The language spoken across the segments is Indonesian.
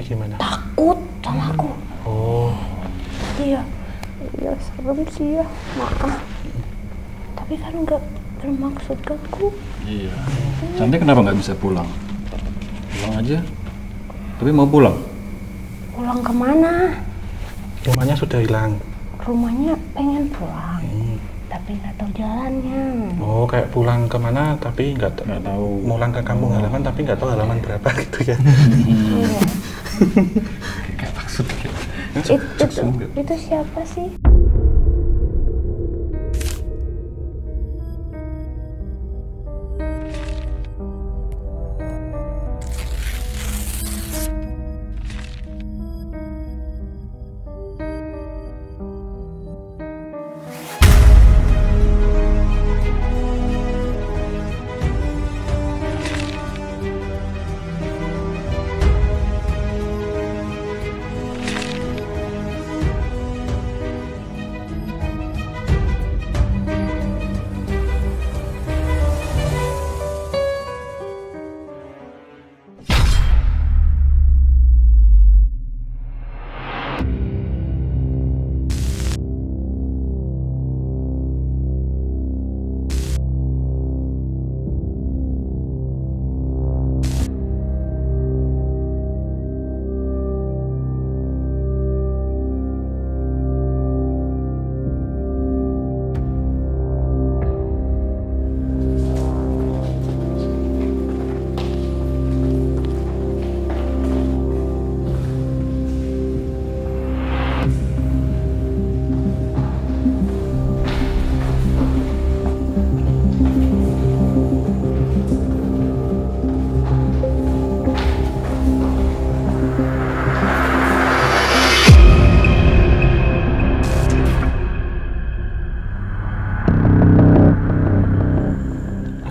gimana? Takut sama aku. Oh. Iya. Iya serem sih ya, maaf. Tapi kan nggak bermaksud ganggu. Iya. Cantik kenapa nggak bisa pulang? Pulang aja. Tapi mau pulang? Pulang kemana? Rumahnya sudah hilang. Rumahnya pengen pulang, tapi nggak tahu jalannya. Oh, kayak pulang kemana tapi nggak tahu. Pulang ke kampung halaman tapi nggak tahu halaman berapa gitu ya. Iya. Kayak maksud gitu. Itu siapa sih?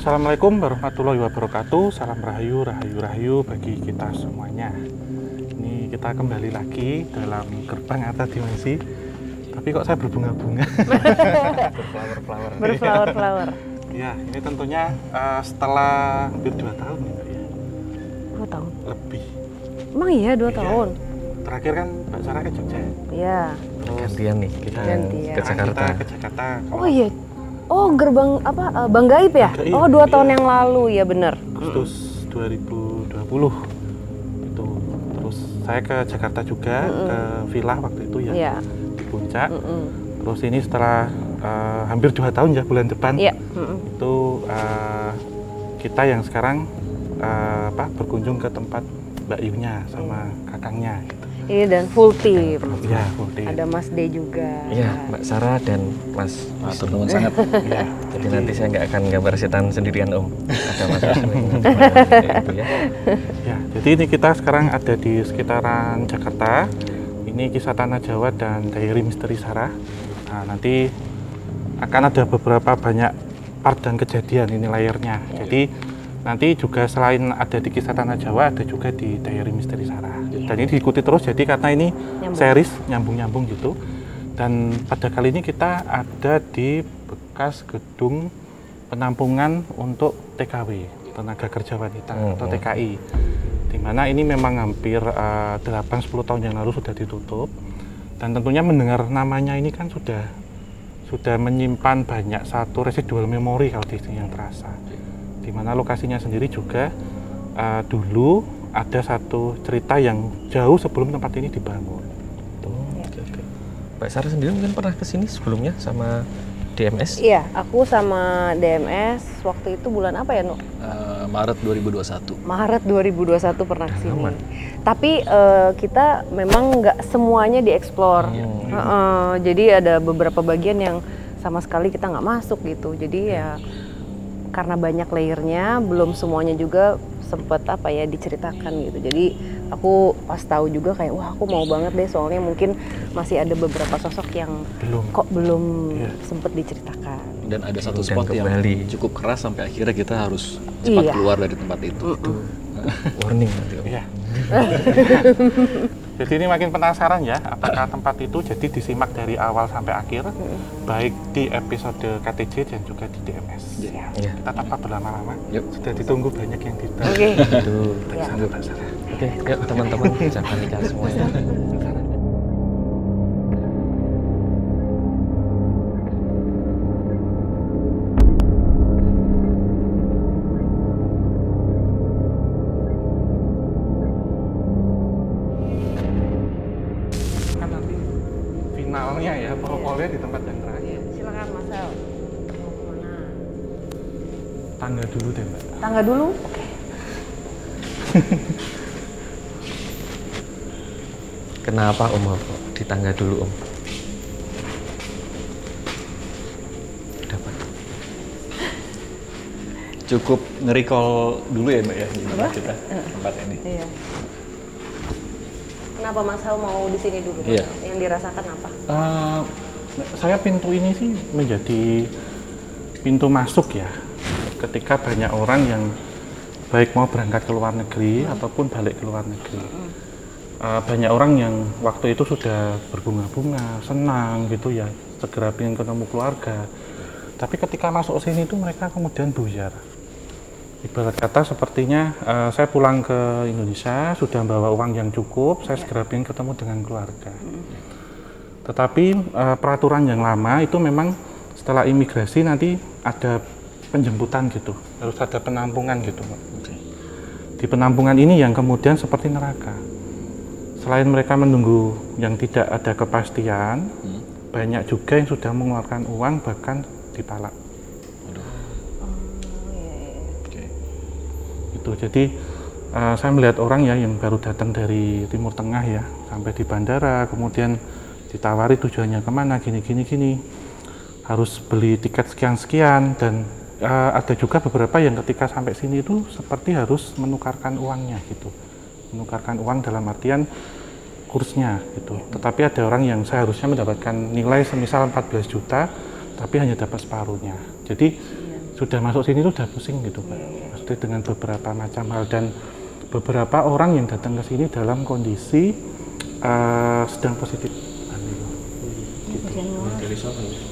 Assalamualaikum warahmatullahi wabarakatuh. Salam rahayu, rahayu bagi kita semuanya. Ini kita kembali lagi dalam gerbang Arta Dimensi. Tapi kok saya berbunga-bunga? Berflower. Ya, ini tentunya setelah hampir 2 tahun ya, Mbak, ya? 2 tahun? Lebih. Emang iya 2 Iya. tahun? Terakhir kan Mbak Sarah ke Jogja. Iya. Gantian nih kita Gantian. ke Jakarta. Kita ke Jakarta. Oh iya. Oh gerbang apa? Bang Gaib ya? Bang Gaib, Oh 2 tahun iya. yang lalu ya bener. Agustus 2020 itu. Terus saya ke Jakarta juga, ke villa waktu itu ya, Iya. di Puncak. Terus ini setelah hampir 2 tahun ya, bulan depan Iya. itu kita yang sekarang berkunjung ke tempat Mbak Yunya sama kakangnya gitu. Ini dan full team. Ya, full team. Ada Mas D juga. Iya, Mbak Sarah dan Mas. Matur nuwun sangat. Iya. Jadi nanti saya nggak akan gambar setan sendirian Om. Ada Mas Wisnu yang kayak gitu ya. Ya, jadi ini kita sekarang ada di sekitaran Jakarta. Ini kisah Tanah Jawa dan Diary Misteri Sarah. Nah, nanti akan ada beberapa banyak part dan kejadian ini layarnya. Jadi nanti juga selain ada di kisah Tanah Jawa, ada juga di Diary Misteri Sarah. Dan ini diikuti terus, jadi karena ini series nyambung-nyambung gitu. Dan pada kali ini kita ada di bekas gedung penampungan untuk TKW, Tenaga Kerja Wanita atau TKI. Di mana ini memang hampir 8-10 tahun yang lalu sudah ditutup. Dan tentunya mendengar namanya ini kan sudah menyimpan banyak satu residual memori kalau di sini yang terasa. Di mana lokasinya sendiri juga dulu ada satu cerita yang jauh sebelum tempat ini dibangun. Oke. Mbak Sarah sendiri mungkin pernah kesini sebelumnya sama DMS? Iya, aku sama DMS waktu itu bulan apa ya, Nuk? Maret 2021. Maret 2021 pernah kesini. Tapi kita memang nggak semuanya dieksplor. Jadi ada beberapa bagian yang sama sekali kita nggak masuk gitu. Jadi ya karena banyak layernya, belum semuanya juga sempet diceritakan gitu. Jadi aku pas tahu juga kayak wah aku mau banget deh, soalnya mungkin masih ada beberapa sosok yang belum sempet diceritakan. Dan ada satu Dan spot yang kembali. cukup keras sampai akhirnya kita harus cepat Iya. keluar dari tempat itu. Warning nanti Om. Iya. Jadi ini makin penasaran ya, apakah tempat itu jadi disimak dari awal sampai akhir, baik di episode KTJ dan juga di DMS. Iya. Kita tanpa berlama-lama, Yuk. sudah ditunggu banyak yang ditanya. Oke. Aduh. Ya. Oke, yuk teman-teman jangan nikah semuanya. Kan nanti finalnya ya, propolnya di tempat yang terakhir. Silakan Mas El. Mau kemana? Tangga dulu deh Mbak. Tangga dulu. Oke. Kenapa Om kok di tangga dulu Om? Dapat. Cukup nge-recall dulu ya Mbak ya, gimana kita tempat ini. Iya. Kenapa Mas El mau di sini dulu? Iya. Yang dirasakan apa? Saya pintu ini sih menjadi pintu masuk ya, ketika banyak orang yang baik mau berangkat ke luar negeri ataupun balik ke luar negeri. Banyak orang yang waktu itu sudah berbunga-bunga, senang gitu ya, segera ingin ketemu keluarga. Tapi ketika masuk sini itu mereka kemudian buyar. Ibarat kata sepertinya saya pulang ke Indonesia sudah bawa uang yang cukup, saya segera ingin ketemu dengan keluarga. Tetapi peraturan yang lama itu memang setelah imigrasi nanti ada penjemputan gitu, harus ada penampungan gitu, Pak. Di penampungan ini yang kemudian seperti neraka. Selain mereka menunggu yang tidak ada kepastian, banyak juga yang sudah mengeluarkan uang bahkan dipalak. Itu jadi saya melihat orang ya yang baru datang dari Timur Tengah ya, sampai di bandara, kemudian ditawari tujuannya kemana, gini, harus beli tiket sekian-sekian, dan ada juga beberapa yang ketika sampai sini itu seperti harus menukarkan uangnya gitu, menukarkan uang dalam artian kursnya gitu. Tetapi ada orang yang seharusnya mendapatkan nilai semisal 14 juta, tapi hanya dapat separuhnya. Jadi sudah masuk sini tuh udah pusing gitu Pak, pasti dengan beberapa macam hal, dan beberapa orang yang datang ke sini dalam kondisi sedang positif.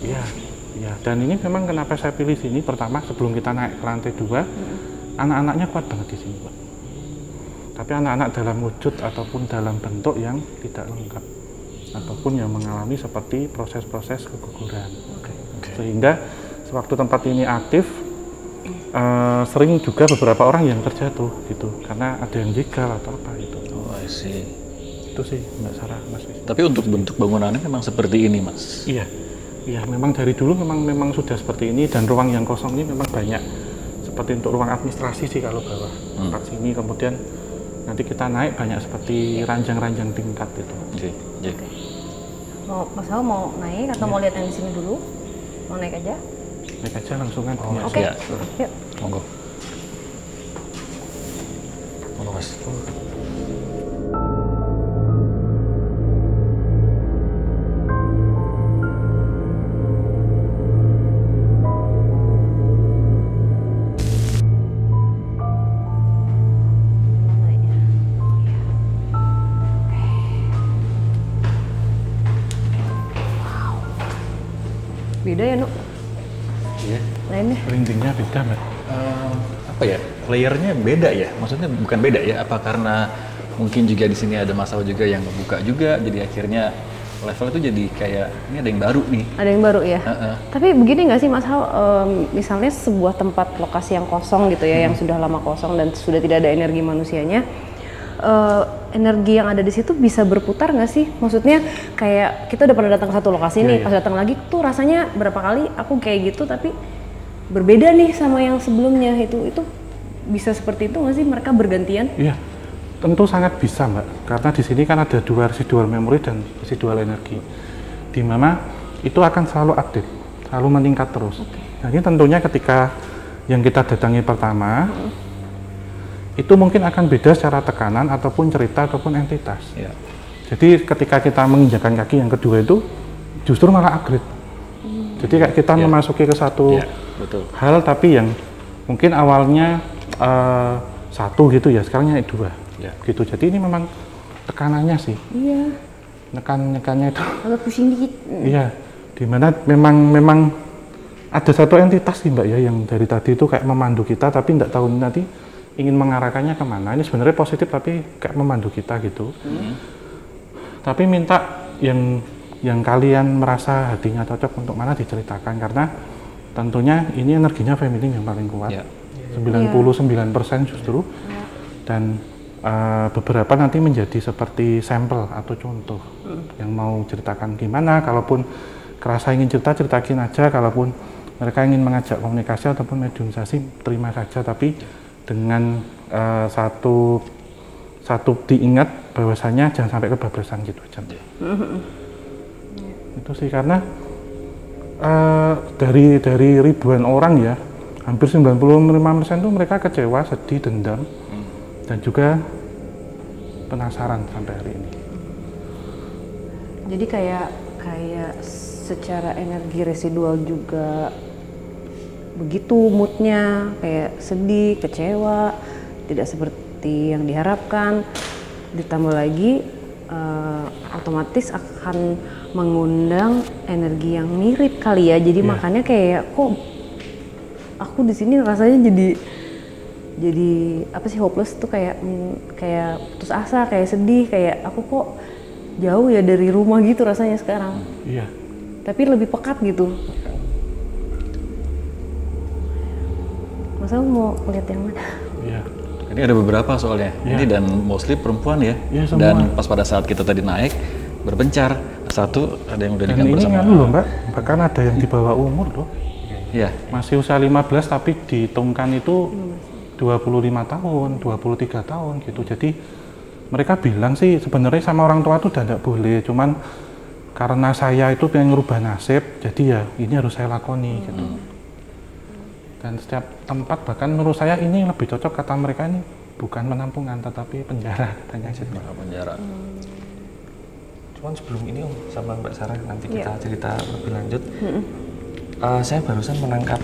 Iya, iya. Dan ini memang kenapa saya pilih sini. Pertama, sebelum kita naik ke lantai 2, anak-anaknya kuat banget di sini, Pak. Tapi anak-anak dalam wujud ataupun dalam bentuk yang tidak lengkap, ataupun yang mengalami seperti proses-proses keguguran. Sehingga sewaktu tempat ini aktif, sering juga beberapa orang yang terjatuh gitu, karena ada yang jegal atau apa itu. Oh, I see. Itu sih Mbak Sarah, Mas. Tapi untuk bentuk bangunannya memang seperti ini, Mas? Iya, iya, memang dari dulu memang sudah seperti ini, dan ruang yang kosong ini memang banyak. Seperti untuk ruang administrasi sih kalau bawah, tempat sini, kemudian nanti kita naik banyak seperti ranjang-ranjang tingkat itu. Oke. Mau Mas Al mau naik atau mau lihat yang di sini dulu? Mau naik aja? Naik aja langsungan. Oke. Iya. Yuk. Monggo. Monggo, Mas. Beda ya, Nuk? Iya. Lainnya? Rindingnya beda, Mbak. Apa ya? Layernya beda ya? Maksudnya bukan beda ya? Apa karena mungkin juga di sini ada masalah juga yang ngebuka juga, jadi akhirnya level itu jadi kayak ini ada yang baru nih. Ada yang baru ya? Tapi begini nggak sih Mas Hal, misalnya sebuah tempat lokasi yang kosong gitu ya, yang sudah lama kosong dan sudah tidak ada energi manusianya, energi yang ada di situ bisa berputar nggak sih? Maksudnya kayak kita udah pernah datang ke satu lokasi nih, pas datang lagi tuh rasanya berapa kali aku kayak gitu, tapi berbeda nih sama yang sebelumnya. Itu bisa seperti itu nggak sih, mereka bergantian? Iya, tentu sangat bisa Mbak, karena di sini kan ada dua residual memori dan residual energi, di mana itu akan selalu update, selalu meningkat terus. Nah ini tentunya ketika yang kita datangi pertama, itu mungkin akan beda secara tekanan ataupun cerita ataupun entitas. Ya. Jadi ketika kita menginjakan kaki yang kedua itu justru malah upgrade. Jadi kayak kita memasuki ke satu hal, tapi yang mungkin awalnya satu gitu ya, sekarang naik 2 gitu. Jadi ini memang tekanannya sih. Iya. Nekannya itu. Agak pusing dikit. Iya. Dimana memang ada satu entitas sih Mbak ya yang dari tadi itu kayak memandu kita tapi tidak tahu nanti ingin mengarahkannya kemana. Ini sebenarnya positif tapi kayak memandu kita gitu. Tapi minta yang kalian merasa hatinya cocok untuk mana diceritakan karena tentunya ini energinya feminin yang paling kuat. 99% justru. Dan beberapa nanti menjadi seperti sampel atau contoh yang mau ceritakan gimana. Kalaupun kerasa ingin ceritakin aja, kalaupun mereka ingin mengajak komunikasi ataupun mediumisasi terima saja, tapi dengan satu diingat bahwasanya jangan sampai kebablasan gitu aja. Itu sih karena dari ribuan orang ya, hampir 95% itu mereka kecewa, sedih, dendam, dan juga penasaran sampai hari ini. Jadi kayak secara energi residual juga begitu moodnya, kayak sedih, kecewa, tidak seperti yang diharapkan. Ditambah lagi otomatis akan mengundang energi yang mirip kali ya. Jadi makanya kayak kok aku di sini rasanya jadi apa sih, hopeless tuh, kayak putus asa, kayak sedih, kayak aku kok jauh ya dari rumah gitu rasanya sekarang. Iya. Tapi lebih pekat gitu. Masa mau lihat yang mana? Iya. Ini ada beberapa soalnya. Ini dan mostly perempuan ya. Semua. Dan pas pada saat kita tadi naik berpencar, satu ada yang udah nikah bersama. Dan ini loh Mbak, bahkan ada yang di bawah umur loh. Iya. Masih usia 15 tapi dihitungkan itu 25 tahun, 23 tahun gitu. Jadi mereka bilang sih sebenarnya sama orang tua tuh udah tidak boleh, cuman karena saya itu pengen ngerubah nasib, jadi ya ini harus saya lakoni gitu. Dan setiap tempat, bahkan menurut saya ini lebih cocok, kata mereka ini bukan penampungan tetapi penjara katanya gitu. Penjara. Cuman sebelum ini Om sama Mbak Sarah nanti kita cerita lebih lanjut. Saya barusan menangkap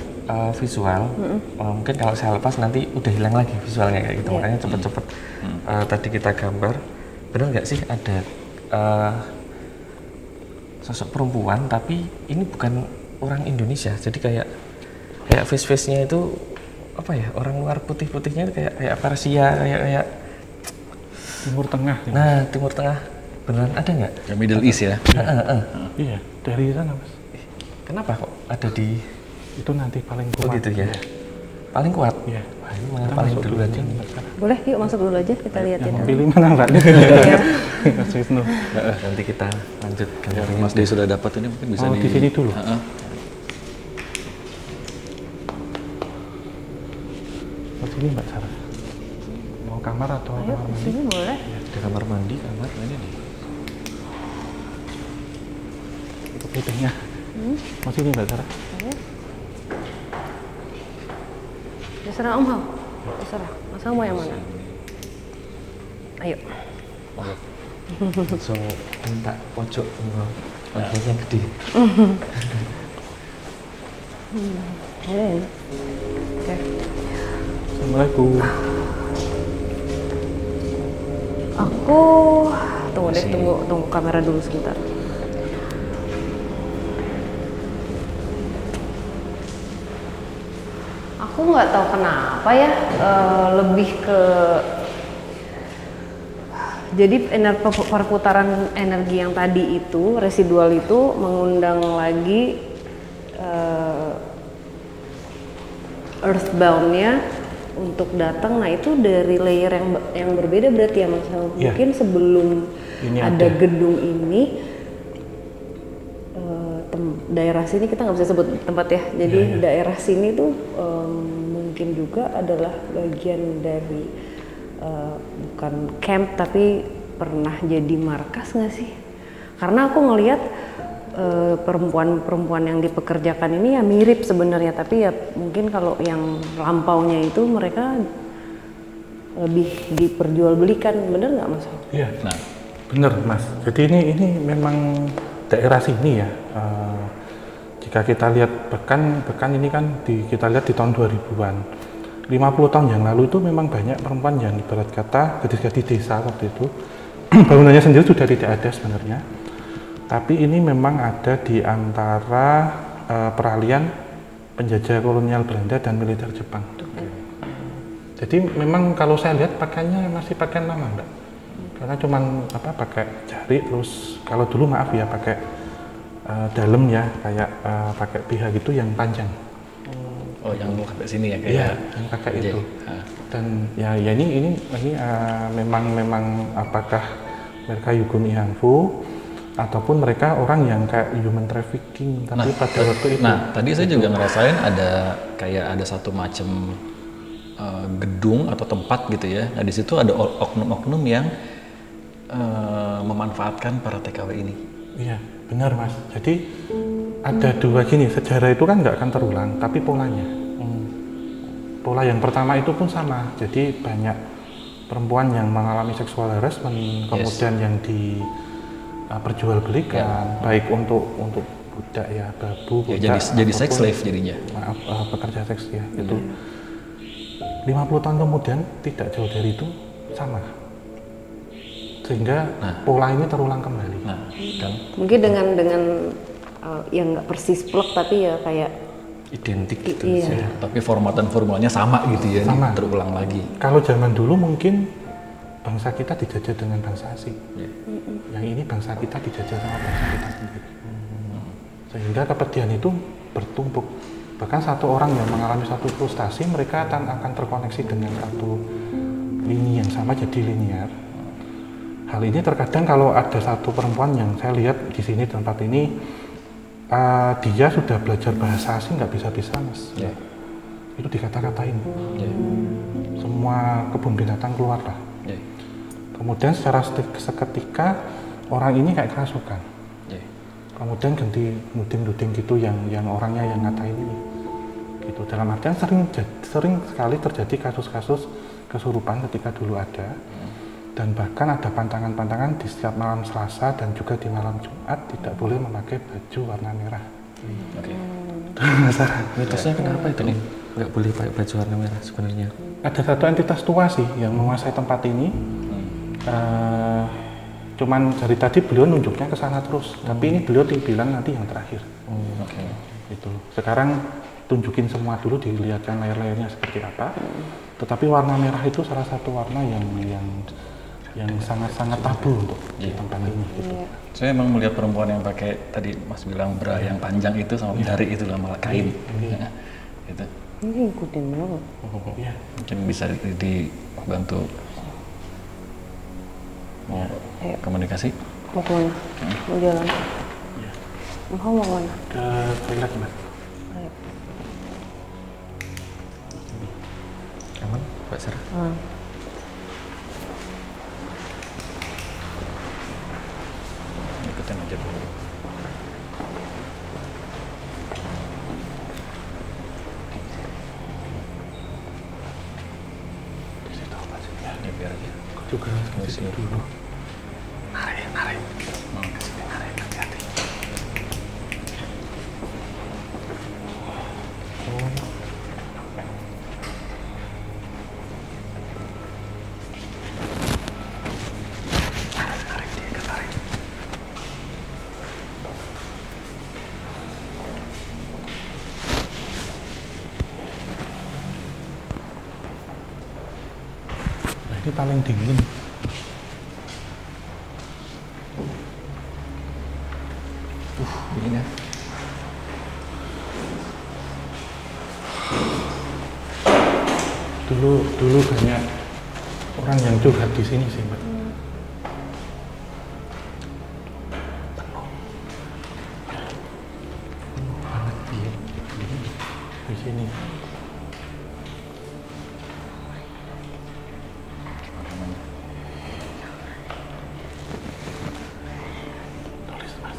visual. Mungkin kalau saya lepas nanti udah hilang lagi visualnya kayak gitu. Makanya cepet-cepet tadi kita gambar. Benar nggak sih ada sosok perempuan tapi ini bukan orang Indonesia, jadi kayak face-nya itu apa ya, orang luar putih-putihnya itu kayak Persia, kayak Timur Tengah. Nah, Timur Tengah beneran ada nggak? Ya, Middle East ya. Iya, dari sana Mas. Kenapa kok ada di Itu nanti paling kuat. Oh gitu ya. Paling kuat. Iya. Wah, ini malah paling dulu aja. Boleh, yuk masuk dulu aja kita liatin. Yang pilih mana Mbak? Mas Wisnu. Nanti kita lanjut Ya, Mas Day sudah dapat ini mungkin bisa di sini dulu. Di sini Mbak Sarah. Mau kamar atau Ayo, kamar mandi? sini boleh. Ada kamar mandi, kamar ini nih. Putihnya. Mau sini Mbak Sarah? Ayo. Terserah Om Hao. Terserah. Mas Hao mau yang mana? Ayo. Langsung minta pojok, pojoknya gede. Boleh. Oke. Assalamualaikum. Aku tunggu deh, tunggu kamera dulu sebentar. Aku nggak tahu kenapa ya, lebih ke jadi perputaran energi yang tadi itu residual itu mengundang lagi earthbound-nya untuk datang. Nah itu dari layer yang berbeda berarti ya Mas. Mungkin sebelum ini ada gedung ini, daerah sini kita nggak bisa sebut tempat ya. Jadi daerah sini tuh mungkin juga adalah bagian dari bukan camp tapi pernah jadi markas nggak sih? Karena aku ngelihat perempuan-perempuan yang dipekerjakan ini ya mirip sebenarnya, tapi ya mungkin kalau yang lampaunya itu mereka lebih diperjualbelikan, bener nggak Mas? Iya, nah, bener Mas. Jadi ini memang daerah sini ya. Jika kita lihat bahkan ini kan kita lihat di tahun 2000-an, 50 tahun yang lalu itu memang banyak perempuan yang ibarat kata gadis-gadis desa waktu itu bangunannya sendiri sudah tidak ada sebenarnya. Tapi ini memang ada di antara peralihan penjajah kolonial Belanda dan militer Jepang. Jadi memang kalau saya lihat pakaiannya masih pakaian lama, Mbak. Karena cuman pakai jari, terus kalau dulu maaf ya pakai dalam ya, kayak pakai BH gitu yang panjang. Oh, yang sampai sini ya kayak. Iya, yang pakai itu. Dan ya ini memang apakah mereka Yugun Ihangfu ataupun mereka orang yang kayak human trafficking, tapi pada waktu itu. Nah, tadi saya juga ngerasain ada satu macam gedung atau tempat gitu ya. Nah, di situ ada oknum-oknum yang memanfaatkan para TKW ini. Iya, benar Mas. Jadi ada dua gini, sejarah itu kan nggak akan terulang, tapi polanya. Pola yang pertama itu pun sama. Jadi banyak perempuan yang mengalami sexual harassment, kemudian yang diperjualbelikan, baik untuk budak ya, babu, budak, jadi sex slave jadinya. Maaf, pekerja seks ya. Itu 50 tahun kemudian tidak jauh dari itu sama. Sehingga pola ini terulang kembali. Dan mungkin dengan yang nggak persis plek tapi ya kayak identik gitu. Iya. Tapi formulanya sama gitu ya, sama. Terulang lagi. Kalau zaman dulu mungkin bangsa kita dijajah dengan bangsa asing. Yang ini bangsa kita dijajah sama bangsa kita sendiri. Sehingga kepedihan itu bertumpuk. Bahkan satu orang yang mengalami satu frustasi, mereka akan terkoneksi dengan satu lini yang sama jadi linear. Hal ini terkadang kalau ada satu perempuan yang saya lihat di sini tempat ini, dia sudah belajar bahasa asing nggak bisa-bisa Mas. Itu dikata-katain. Semua kebun binatang keluar lah. Kemudian secara seketika orang ini kayak kerasukan. Kemudian ganti nuding gitu yang orangnya yang ngatain ini. Gitu. Dalam artian sering sekali terjadi kasus-kasus kesurupan ketika dulu ada. Dan bahkan ada pantangan-pantangan di setiap malam Selasa dan juga di malam Jumat tidak boleh memakai baju warna merah. Mitosnya kenapa itu nih? Nggak boleh pakai baju warna merah sebenarnya? Ada satu entitas tua sih yang menguasai tempat ini. Cuman dari tadi beliau nunjuknya ke sana terus, tapi ini beliau bilang nanti yang terakhir. Gitu. Sekarang tunjukin semua dulu, dilihatkan layar-layarnya seperti apa. Tetapi warna merah itu salah satu warna yang sangat-sangat tabu untuk di tempat ini. Gitu. Saya emang melihat perempuan yang pakai tadi Mas bilang bra yang panjang itu sama jari itu lah, malah kain. Gitu. ini ikutin dulu. Mungkin bisa dibantu mau komunikasi. Mau kemana? Mau jalan? Mau kemana? Ke toilet Mas. Ayo. Aman, Mbak Sarah? Ikutin aja dulu. Ya biar aja. Juga ke sini dulu. Narik. Kesini narik, hati-hati. Narik dia, ketarik. Nah, ini paling dingin. Dingin ya. Dulu banyak orang yang curhat di sini sih Mbak. Penuh banget di sini. Tulis Mas.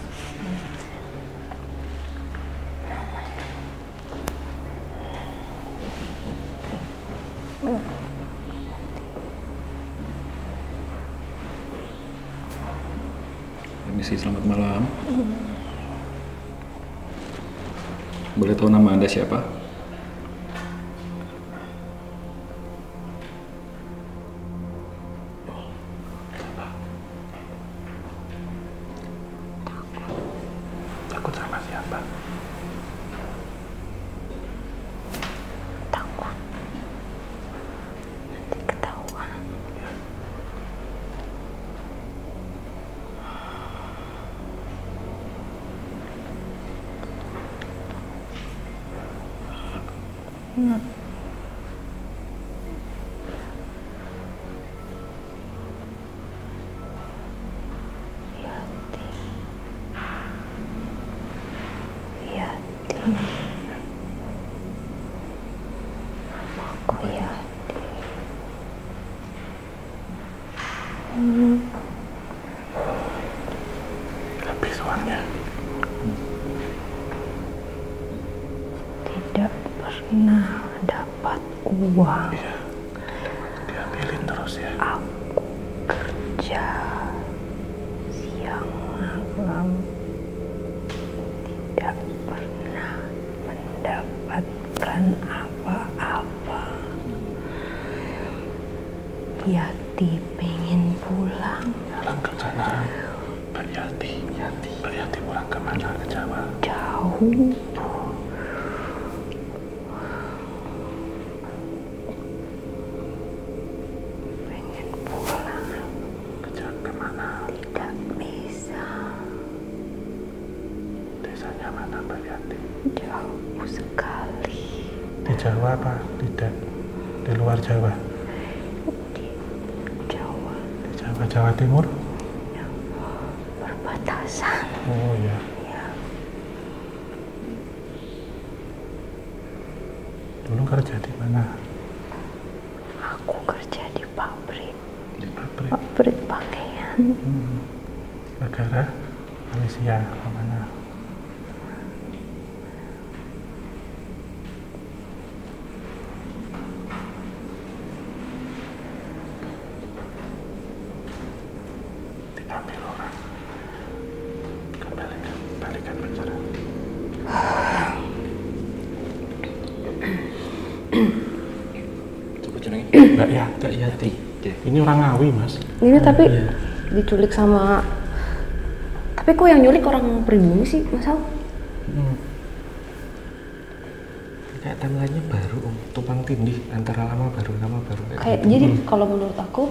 Permisi, selamat malam. Boleh tahu nama Anda siapa? Habis uangnya. Tidak pernah dapat uang. Iya. Diambilin terus ya. Aku kerja siang malam, tidak pernah mendapatkan apa-apa. Yati pengen pulang. Pulang ke sana. Mbak Yati. Mbak Yati pulang kemana? Ke Jawa. Jauh. Pengen pulang, Ke Jawa kemana? tidak bisa. Desanya mana Mbak Yati? Jauh sekali. Di Jawa apa? Tidak. Di luar Jawa. Di Jawa Di Jawa, Jawa Timur. perbatasan. Oh ya. Dulu kerja di mana? Aku kerja di pabrik Pabrik. pakaian. Negara Malaysia kemana? Diambil orang. Balikan penjara. Coba jenenge. Mbak Yati. Kak Yati. Oke. Ini orang Ngawi mas. Ini tapi diculik sama. Tapi kok yang nyulik orang pribumi sih, Mas Al? Kayak timelinenya baru Om, tumpang tindih antara lama baru Kayak jadi kalau menurut aku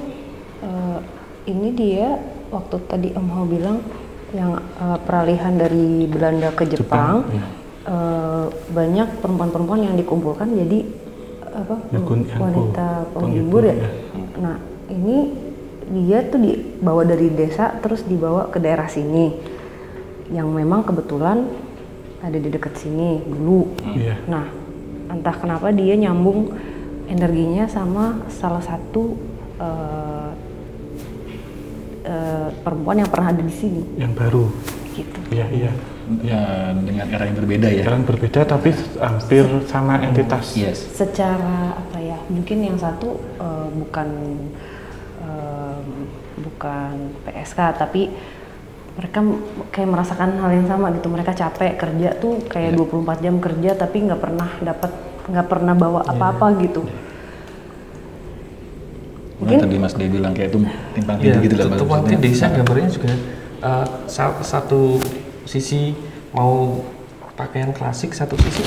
ini dia waktu tadi Om Hao bilang yang peralihan dari Belanda ke Jepang, banyak perempuan-perempuan yang dikumpulkan jadi apa wanita penghibur ya. Nah ini dia tuh dibawa dari desa terus dibawa ke daerah sini yang memang kebetulan ada di dekat sini dulu. Iya. Nah entah kenapa dia nyambung energinya sama salah satu perempuan yang pernah ada di sini Yang baru. gitu. Iya iya. Ya dengan era yang berbeda ya. Jalan berbeda tapi hampir sama entitas. Yes. Secara apa ya? Mungkin yang satu bukan PSK tapi mereka kayak merasakan hal yang sama gitu. Mereka capek kerja tuh kayak 24 jam kerja tapi nggak pernah bawa apa-apa gitu. Mungkin tadi Mas Dia bilang kayak itu timpang tindih gitu lah. Tumpang tindih saya gambarnya juga satu sisi mau pakaian klasik, satu sisi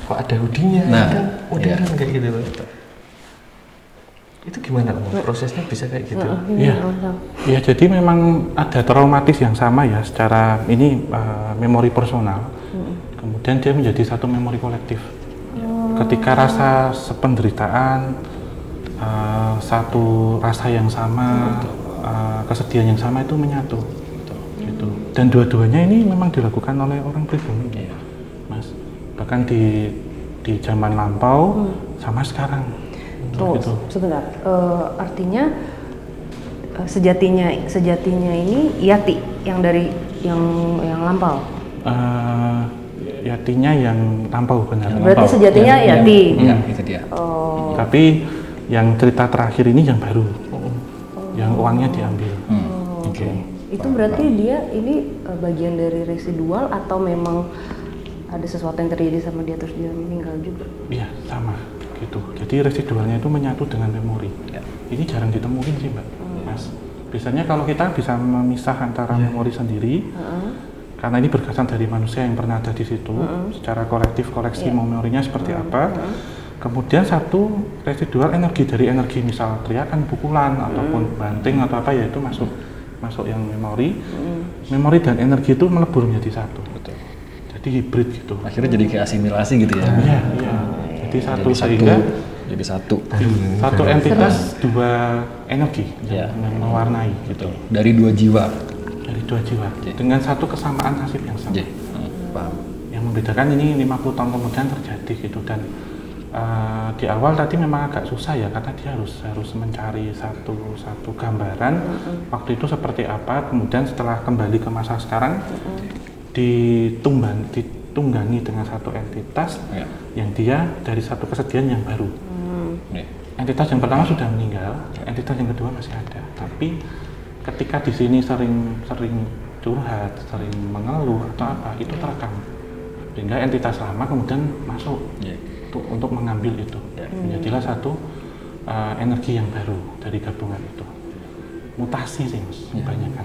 kok ada hoodie-nya, Nah, kan modern iya. kayak gitu loh. Itu gimana Om? Prosesnya bisa kayak gitu? Iya. Iya, jadi memang ada traumatis yang sama ya secara ini memori personal. Kemudian dia menjadi satu memori kolektif. Ketika rasa sependeritaan, satu rasa yang sama, kesedihan yang sama itu menyatu. Gitu. Dan dua-duanya ini memang dilakukan oleh orang pribumi, Mas. Bahkan di zaman lampau sama sekarang. Tuh, Gitu. sebentar. Artinya sejatinya ini Yati yang dari yang lampau. Yatinya yang lampau benar. Berarti sejatinya Yati. Iya, itu dia. Oh, Tapi yang cerita terakhir ini yang baru, yang uangnya diambil. oke. Itu berarti dia ini bagian dari residual atau memang ada sesuatu yang terjadi sama dia terus dia meninggal juga? Iya, sama gitu. Jadi residualnya itu menyatu dengan memori. Ini jarang ditemuin sih, Mbak, Mas. Biasanya kalau kita bisa memisah antara memori sendiri, karena ini berkesan dari manusia yang pernah ada di situ, secara kolektif koleksi memorinya seperti apa. Kemudian satu residual energi dari energi misal teriakan, pukulan ataupun banting atau apa ya itu masuk yang memori. Memori dan energi itu melebur menjadi satu. Betul. Jadi hibrid gitu. Akhirnya jadi kayak asimilasi gitu ya. Iya, iya. jadi satu sehingga jadi satu. satu entitas dua energi Ya. yang mewarnai gitu. Dari 2 jiwa. Dari 2 jiwa dengan satu kesamaan nasib yang sama. Paham. Yang membedakan ini 50 tahun kemudian terjadi gitu. Dan di awal tadi memang agak susah ya karena dia harus mencari satu gambaran waktu itu seperti apa, kemudian setelah kembali ke masa sekarang ditunggangi dengan satu entitas yang dia dari satu kesedihan yang baru. Entitas yang pertama sudah meninggal, entitas yang kedua masih ada, tapi ketika di sini sering curhat, sering mengeluh atau apa, itu terekam sehingga entitas lama kemudian masuk untuk mengambil itu. Menjadilah satu energi yang baru dari gabungan itu. Mutasi sih mas, kebanyakan.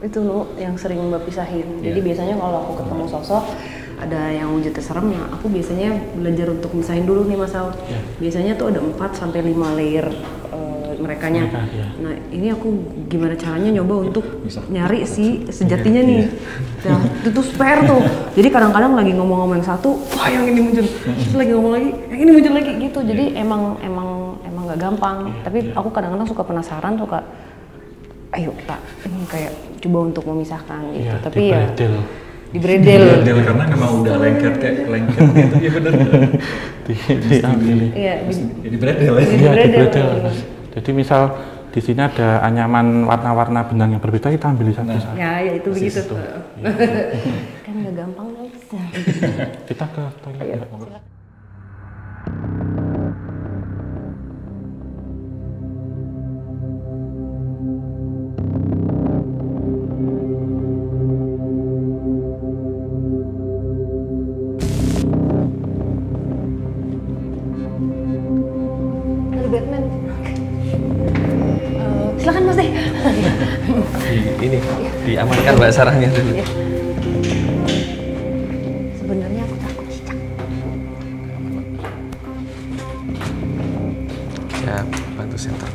Itu loh yang sering Mbak pisahin. Jadi biasanya kalau aku ketemu sosok ada yang wujudnya serem, nah aku biasanya belajar untuk misahin dulu nih Mas Al. Biasanya tuh ada 4 sampai 5 layer merekanya. Nah ini aku gimana caranya nyoba untuk nyari si sejatinya nih. Nah itu tuh spare tuh. Jadi kadang-kadang lagi ngomong-ngomong yang satu, wah yang ini muncul. Terus lagi ngomong lagi, yang ini muncul lagi gitu. Jadi emang nggak gampang. Tapi aku kadang-kadang suka penasaran, suka ayo kita kayak coba untuk memisahkan gitu. Tapi ya di bredel karena memang udah lengket gitu ya benar. Iya, di bredel ya. Di bredel. Jadi misal di sini ada anyaman warna-warna benang yang berbeda, kita ambil satu-satu. Ya itu begitu. Kan nggak gampang guys. Kita ke toilet. Batman. Silakan Mas deh. Ini diamankan Mbak Sarahnya dulu. Sebenarnya aku takut cicak. Ya, bantu center.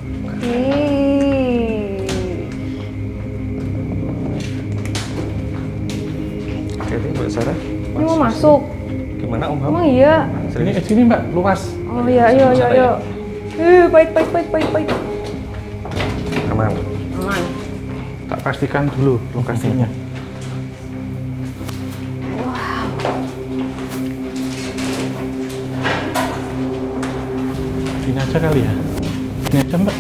Oke, Mbak Sarah. Ini mau masuk. Gimana Om Ham? Emang iya. Sini Mbak, luas. Oh iya, ayo. Pahit. Aman. Tak pastikan dulu lokasinya. Sini aja kali ya. Sini aja Mbak.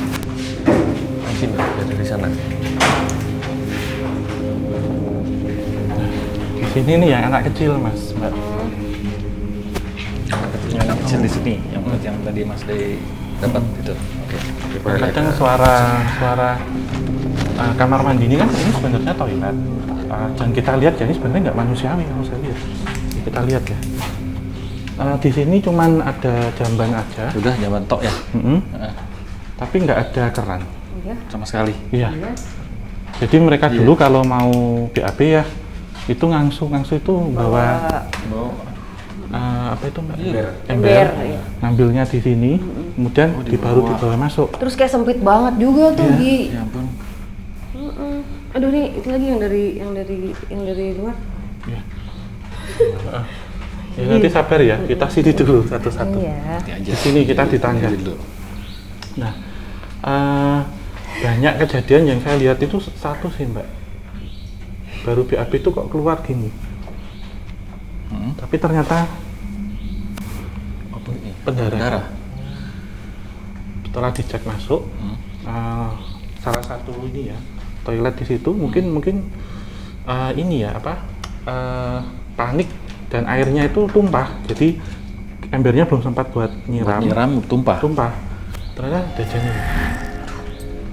Sini, dari sana. Di sini nih yang anak kecil Mas, Mbak. Yang kecil di sini, yang tadi Mas Day dapat itu. Oke. Kadang suara kamar mandi ini kan ini sebenarnya toilet. Dan kita lihat ya ini sebenarnya nggak manusiawi kalau saya lihat. Kita lihat ya. Di sini cuman ada jamban aja. Sudah jamban tok ya. Tapi nggak ada keran. Sama sekali. Iya. Jadi mereka dulu kalau mau BAB ya itu ngangsu itu bawa apa itu Mbak? Ember. Ngambilnya di sini, kemudian baru dibawa masuk. Terus kayak sempit banget juga tuh, Gi. Ya ampun. Aduh nih, itu lagi yang dari luar. Iya. Ya nanti sabar ya, kita sini dulu satu-satu. Iya. Di sini kita di tangga. Nah, banyak kejadian yang saya lihat itu satu sih Mbak. Baru BAB itu kok keluar gini. Tapi ternyata pendarah. Setelah dicek masuk, salah satu ini ya toilet di situ mungkin ini ya panik dan airnya itu tumpah. Jadi embernya belum sempat buat nyiram tumpah. Ternyata ada janin.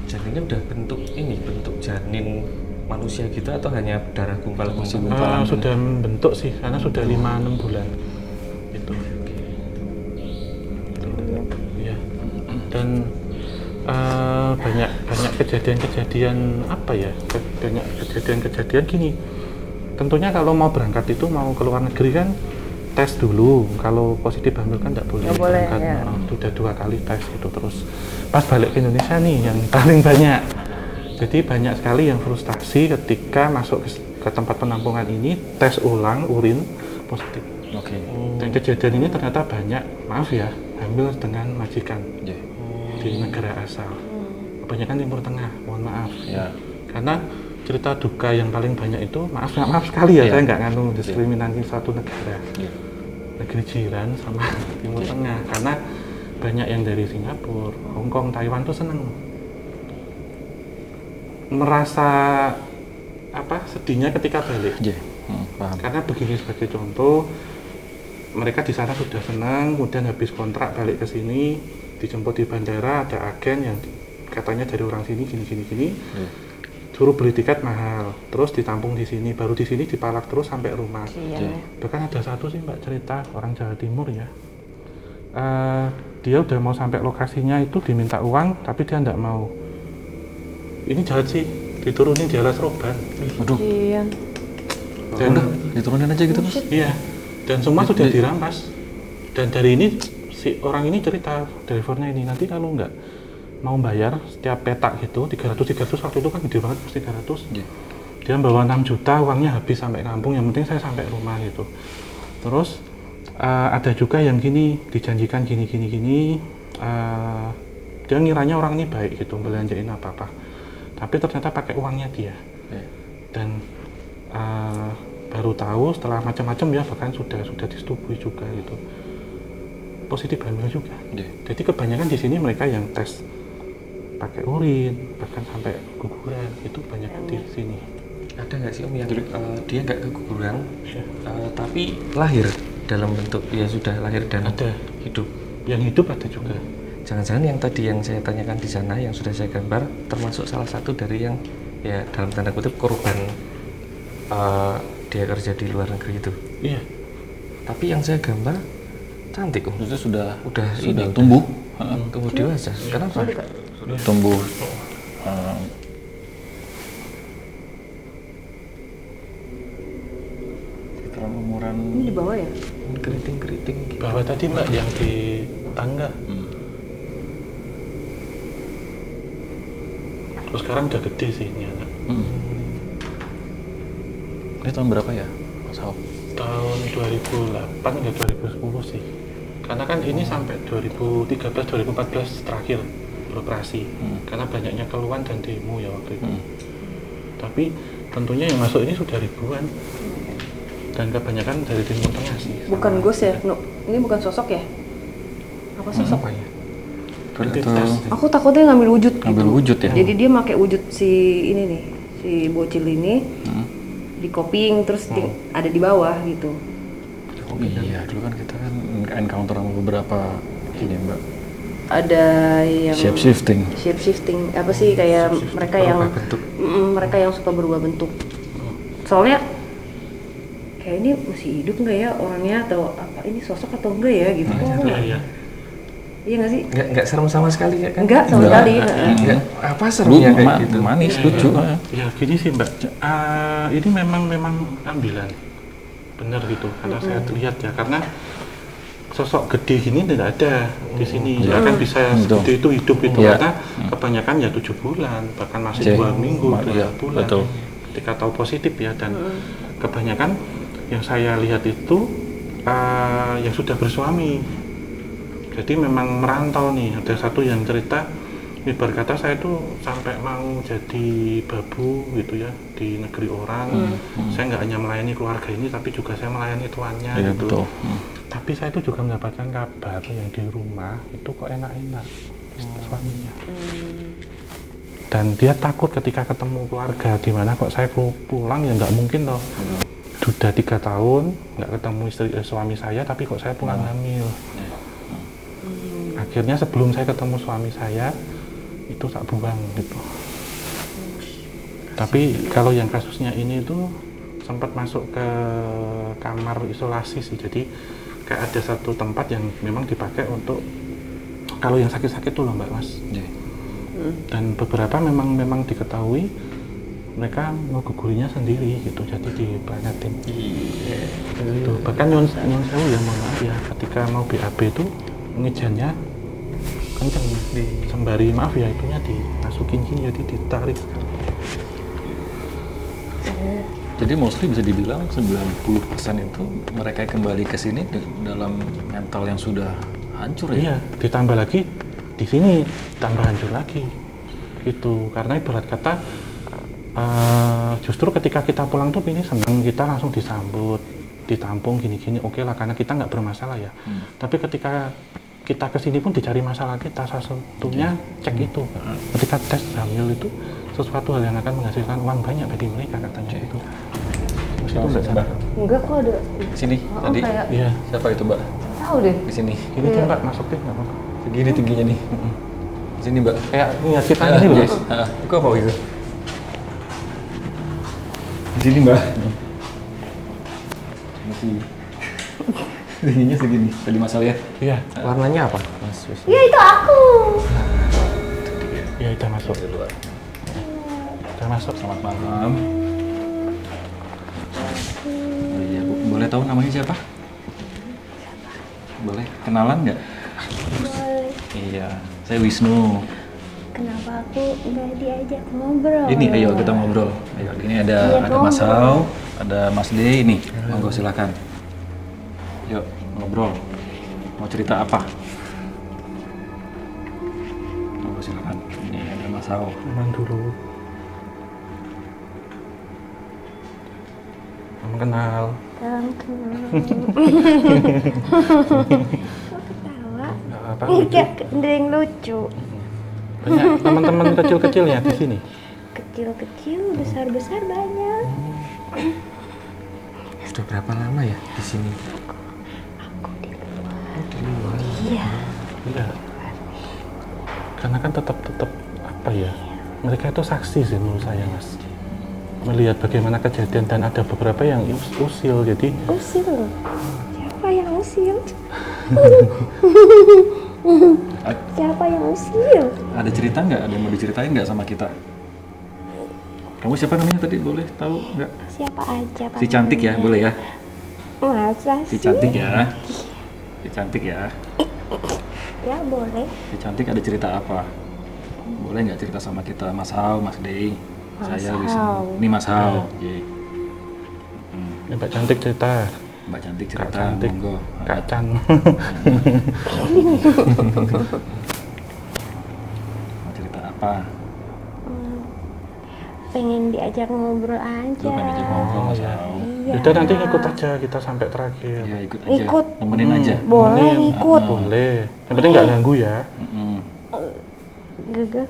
Janinnya udah bentuk janin manusia gitu atau hanya darah gumpalan? Sudah membentuk sih, karena sudah 5-6 bulan itu. Ya. Dan banyak kejadian apa ya? Banyak kejadian gini. Tentunya kalau mau berangkat itu mau ke luar negeri kan tes dulu. Kalau positif hamil kan tidak boleh berangkat. Ya. Sudah 2 kali tes itu terus. Pas balik ke Indonesia nih yang paling banyak. Jadi banyak sekali yang frustasi ketika masuk ke tempat penampungan ini, tes ulang urin positif. Oke. Dan kejadian ini ternyata banyak, maaf ya, hamil dengan majikan Iya. di negara asal. Kebanyakan Timur Tengah, mohon maaf. Ya. Karena cerita duka yang paling banyak itu, maaf sekali ya, Iya. saya nggak nganu diskriminasi satu negara. Iya. Negeri jiran sama Timur Tengah. Karena banyak yang dari Singapura, Hong Kong, Taiwan tuh seneng. Merasa sedihnya ketika balik. Iya. Paham. Karena begini sebagai contoh, mereka di sana sudah senang, kemudian habis kontrak balik ke sini, dijemput di bandara, ada agen yang katanya dari orang sini gini. Suruh beli tiket mahal, terus ditampung di sini, baru di sini dipalak terus sampai rumah. Iya. Bahkan ada satu sih Mbak cerita orang Jawa Timur ya, dia udah mau sampai lokasinya itu diminta uang, tapi dia nggak mau. Ini jahat sih, diturunin di alas roban. Aduh. Iya. Dan Udah, diturunin aja gitu Mas. iya, dan semua sudah dirampas. Dan dari ini si orang ini cerita, drivernya ini, nanti kalau nggak mau bayar setiap petak gitu 300 waktu itu kan gede banget, mesti 300. Iya. Dia bawa 6 juta, uangnya habis sampai kampung, yang penting saya sampai rumah gitu. Terus ada juga yang gini, dijanjikan gini. Dia ngiranya orang ini baik gitu, belanjain apa-apa, tapi ternyata pakai uangnya dia. Dan baru tahu setelah macam-macam ya, bahkan sudah disetujui juga gitu, positif hamil juga. Jadi kebanyakan di sini mereka yang tes pakai urin, bahkan sampai guguran, itu banyak di sini. Ada nggak sih Om yang dia nggak keguguran, tapi lahir dalam bentuk ya sudah lahir dan Ada. hidup? Yang hidup ada juga. Jangan-jangan yang tadi yang saya tanyakan di sana yang sudah saya gambar termasuk salah satu dari yang ya dalam tanda kutip korban dia kerja di luar negeri itu. Iya. Tapi yang saya gambar cantik Om. Itu sudah ini tumbuh. tumbuh dewasa. Kenapa? Sudah tumbuh. Sekitar umuran. Ini di bawah ya? Keriting-keriting gitu. Bahwa tadi Mbak yang di tangga. Terus sekarang udah gede sih ini anak. Ini tahun berapa ya, Mas Hao? Tahun 2008 hingga 2010 sih. Karena kan ini sampai 2013-2014 terakhir beroperasi. Karena banyaknya keluhan dan demo ya waktu itu. Tapi tentunya yang masuk ini sudah ribuan. Dan kebanyakan dari Timur Tengah sih. Bukan ghost ya? No, ini bukan sosok ya? Apa sosok? Apa ya? Entitas. Aku takutnya ngambil wujud Ngambil gitu. wujud ya? Jadi dia pakai wujud si ini nih, si bocil ini di copying terus ada di bawah gitu. Oh iya, dulu kan kita kan encounter sama beberapa ini Mbak. Ada yang Shape shifting. apa sih kayak mereka yang bentuk. mereka yang suka berubah bentuk. Soalnya kayak ini masih hidup nggak ya orangnya atau apa ini sosok atau enggak ya gitu. Iya. Iya nggak sih? Nggak serem sama sekali ya kan? Enggak sama sekali. Nggak, apa seremnya kayak gitu? Manis, lucu. Ya gini sih Mbak, ini memang ambilan, benar gitu. Karena saya lihat ya, karena sosok gede gini tidak ada di sini. Ya kan bisa segede itu hidup itu karena kebanyakan ya 7 bulan, bahkan masih 2 minggu, 2 bulan. Betul. Ketika tahu positif ya, dan kebanyakan yang saya lihat itu yang sudah bersuami. Jadi memang merantau nih. Ada satu yang cerita, ibarat kata saya tuh sampai mau jadi babu gitu ya di negeri orang. Saya nggak hanya melayani keluarga ini, tapi juga saya melayani tuannya gitu. Betul. Tapi saya itu juga mendapatkan kabar yang di rumah itu kok enak-enak suaminya. Dan dia takut ketika ketemu keluarga, di mana kok saya pulang ya nggak mungkin loh. Sudah 3 tahun nggak ketemu suami saya, tapi kok saya pulang hamil. Akhirnya sebelum saya ketemu suami saya itu tak buang gitu. Tapi kalau yang kasusnya ini itu sempat masuk ke kamar isolasi sih. Jadi kayak ada satu tempat yang memang dipakai untuk kalau yang sakit-sakit tuh loh Mbak Mas. Dan beberapa memang diketahui mereka ngegugurinya sendiri gitu, jadi diperanyatin. Gitu. Bahkan Nyon Sewu ya, mohon maaf ya, ketika mau BAB itu ngejannya kenceng, sembari maaf ya itunya dimasukin gini, jadi ditarik. Jadi mostly bisa dibilang 90% itu mereka kembali ke sini dalam mental yang sudah hancur ya? Iya, ditambah lagi di sini tambah hancur lagi. Gitu, karena ibarat kata justru ketika kita pulang tuh ini senang, kita langsung disambut, ditampung gini-gini, oke lah karena kita nggak bermasalah ya. Tapi ketika kita kesini pun dicari masalah kita, salah satunya cek itu. Ketika tes hamil itu sesuatu hal yang akan menghasilkan uang banyak bagi mereka katanya itu. Mas itu nggak salah. Enggak kok ada. Sini tadi. kayak Iya. Siapa itu Mbak? tahu deh. Di sini. Ini tuh Mbak masuk deh nggak apa-apa. Segini tingginya nih. Di sini Mbak. Kayak niat kita ini loh. Itu apa itu? Di sini Mbak. Masih. Tingginya segini. Tadi masalah ya? Iya. Warnanya apa, Mas Wisnu? Ya itu aku. Iya, kita masuk. Kita masuk. Selamat malam. Oh iya, Bu. Boleh tahu namanya siapa? Boleh kenalan nggak? Boleh. Iya, saya Wisnu. Kenapa aku nggak diajak ngobrol? Ini ayo kita ngobrol. Ayo, ini ada Mas Hao, ada Mas D ini. Monggo silakan. Yuk ngobrol. Mau cerita apa? Monggo silakan. Ini ada Mas Hao. Aman dulu. Salam kenal. Salam kenal. Kok ketawa? Nggak apa lucu. Enggak, ada yang lucu. Banyak teman-teman kecil-kecilnya di sini. Kecil-kecil, besar-besar banyak. Sudah berapa lama ya di sini? Aku di luar. Iya. Iya. Karena kan tetap apa ya? Mereka itu saksi sih menurut saya Mas. Melihat bagaimana kejadian dan ada beberapa yang usil jadi Usil loh. Siapa yang usil? Siapa yang usil? Ada cerita nggak? Ada yang mau diceritain nggak sama kita? Kamu siapa namanya tadi? Boleh tahu nggak? Siapa aja Pak? Si cantik ya, boleh ya? Masa Si sih? cantik ya. Si cantik ya. Ya boleh. Si cantik ada cerita apa? Boleh nggak cerita sama kita, Mas Hao, Mas Dey? Saya Wisnu. Hao. Ini Mas Hao. Oke. ini Mbak Cantik cerita. Mbak cantik Kak cerita, Cantik. monggo. Kak Chan. Mau cerita apa? Pengen diajak ngobrol aja. Lu pengen diajak ngobrol, Mas iya. Hao? Iya. Udah nanti ikut aja kita sampai terakhir. Iya, ikut aja. Ikut. Nemenin aja. Boleh Nemenin. ikut. Boleh. Yang penting nggak ganggu ya. Mm-mm. Gagah.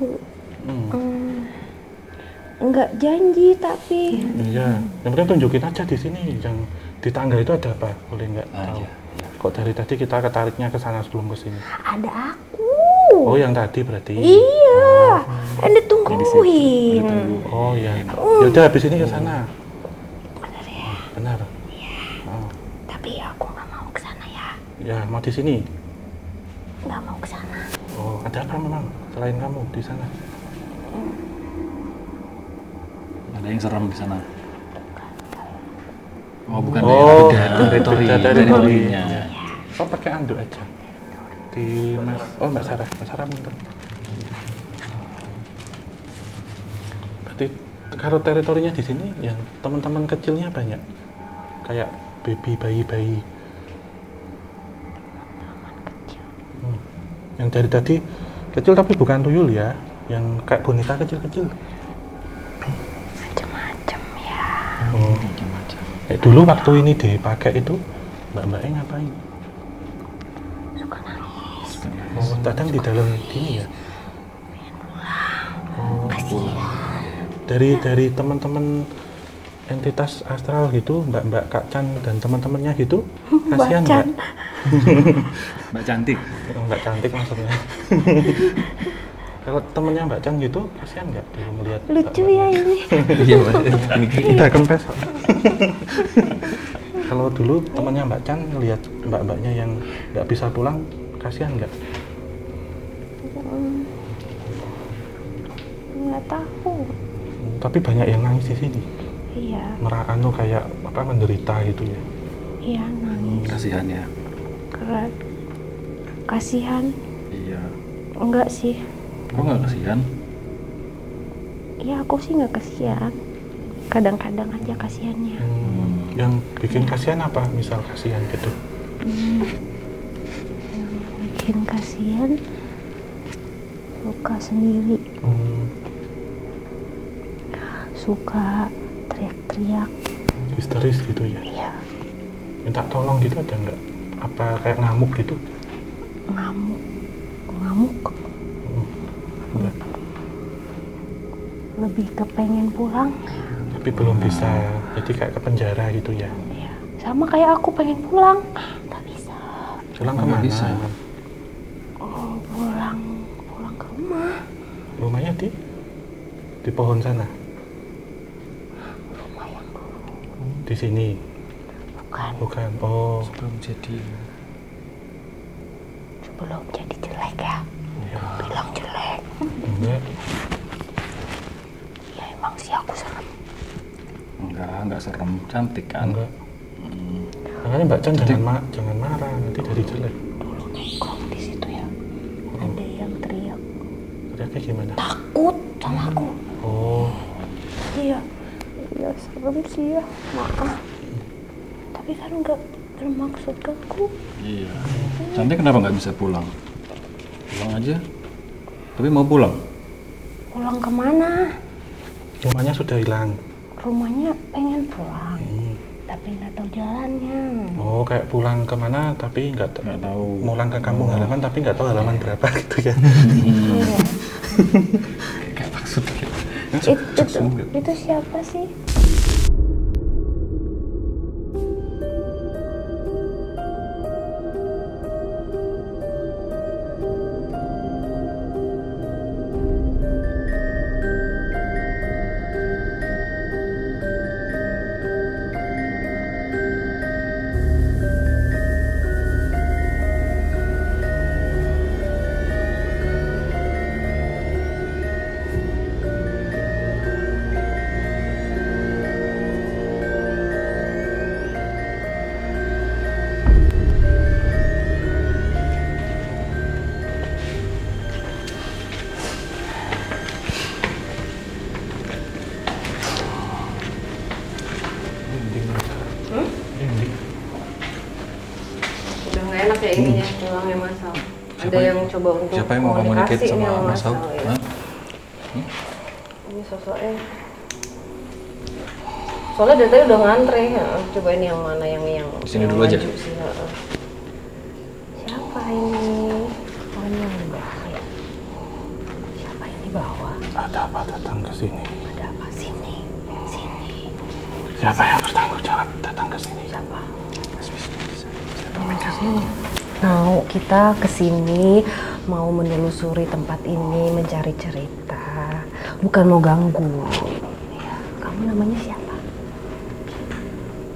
Hmm. Enggak janji tapi Iya. Yang penting tunjukin aja di sini. Yang di tangga itu ada apa? Boleh nggak Ah, tahu? iya, iya. Kok dari tadi kita ketariknya ke sana sebelum ke sini? ada aku. Oh, yang tadi berarti. Iya. Kan Jadi ditungguin. tunggu. Oh ya. Ya udah habis ini ke sana. Bener ya. Benar. Oh. Tapi aku nggak mau ke sana ya. Ya, mau di sini. Nggak mau ke sana. Oh, ada apa memang selain kamu di sana? Ada yang serem di sana. Oh, bukan Oh, teritori, beda teritorinya. Oh, pakai anduk aja. Di Mas. Oh, Mbak Sarah. Mbak Sarah bentar. Berarti kalau teritorinya di sini yang teman-teman kecilnya banyak. Kayak bayi-bayi. Hmm. Yang dari tadi kecil tapi bukan tuyul ya. Yang kayak boneka kecil-kecil. Macem-macem ya. Oh. Dulu waktu ini dipakai itu mbak-mbaknya ngapain? Suka nangis. Oh, kadang di dalam gini ya. Oh, dari teman-teman entitas astral gitu, Mbak Kak Chan dan teman-temannya gitu, kasihan Mbak Chan. nggak? Mbak cantik. Mbak Cantik maksudnya. Kalau temennya Mbak Chan gitu, kasihan nggak dulu melihat? Lucu ya ini. Iya, Mbak. Kita kempes. Kalau dulu temannya Mbak Chan ngelihat mbak-mbaknya yang nggak bisa pulang, kasihan nggak? Nggak tahu. Tapi banyak yang nangis di sini. Iya. Merano kayak apa menderita gitu ya. Iya nangis. Kasihan ya. Keren. Kasihan. Iya. Enggak sih. Kok nggak kasihan? Ya aku sih nggak kasihan. kadang-kadang aja kasihannya. Yang bikin kasihan apa? Misal kasihan gitu. Yang bikin kasihan suka sendiri, suka teriak-teriak. Histeris gitu ya? Iya, Minta tolong gitu ada nggak? Apa kayak ngamuk gitu? ngamuk. Enggak. Lebih kepengen pulang. Tapi belum bisa, jadi kayak ke penjara gitu ya? Iya, sama kayak aku pengen pulang, nggak bisa. Pulang Nggak kemana? bisa. Oh, pulang ke rumah. Rumahnya di pohon sana? Rumah yang dulu. Di sini? Bukan, Bukan. Oh, Belum jadi. sebelum jadi jelek ya. ya. Bilang jelek. Enggak. Ya emang sih aku serem. Enggak serem, cantik kan? Enggak. Makanya Mbak Chan jangan marah, nanti jadi jelek. Dulu nongkrong di situ ya. Ada yang teriak. Teriaknya gimana? Takut sama aku. Oh, Iya. Iya serem sih ya. Maaf. Tapi kan nggak bermaksud aku. Iya. Cantik kenapa nggak bisa pulang? Pulang aja. Tapi mau pulang? Pulang kemana? rumahnya sudah hilang. Rumahnya pengen pulang. Tapi nggak tahu jalannya. Oh, kayak pulang kemana tapi nggak tahu. Pulang ke kampung halaman tapi nggak tahu halaman berapa gitu ya. Iya. Kayak maksudnya. Itu siapa sih? Udah nggak enak ya ininya, tulangnya Masal. Ada yang coba untuk Siapa yang mau komunikasi komunikasi ini sama Mas Saud? ya. Hah? Ini sosoknya. Soalnya dari tadi udah ngantre, ya. Coba ini yang mana yang Sini yang dulu aja. maju sih, ya. Siapa ini? Oh ini yang di bawah ya. Siapa yang di bawah? Ada apa datang ke sini? Ada apa sini? Sini. Siapa yang bertanggung jawab datang ke sini? Siapa? Mau kita kesini mau menelusuri tempat ini, mencari cerita, bukan mau ganggu. Ya, kamu namanya siapa?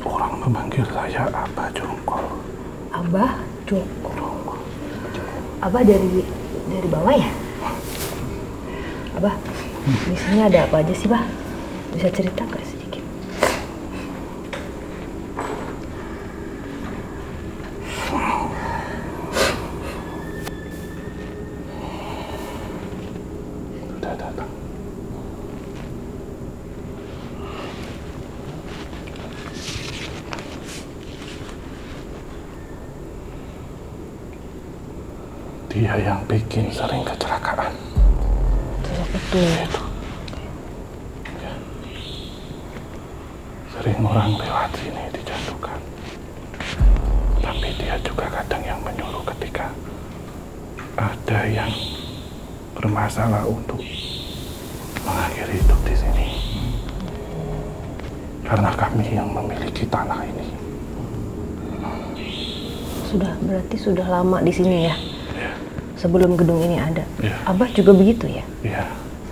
Orang memanggil saya Abah Jongkol. Abah Jongkol. Abah dari bawah ya? Abah, di sini ada apa aja sih, Bah? Bisa cerita nggak sedikit? Sudah datang. Dia yang bikin sering kecelakaan. Itu. Ya. Sering orang lewat sini dijatuhkan. Tapi dia juga kadang yang menyuruh ketika ada yang bermasalah untuk mengakhiri hidup di sini. Karena kami yang memiliki tanah ini. Berarti sudah lama di sini ya? Ya, Sebelum gedung ini ada. ya, Abah juga begitu ya? ya.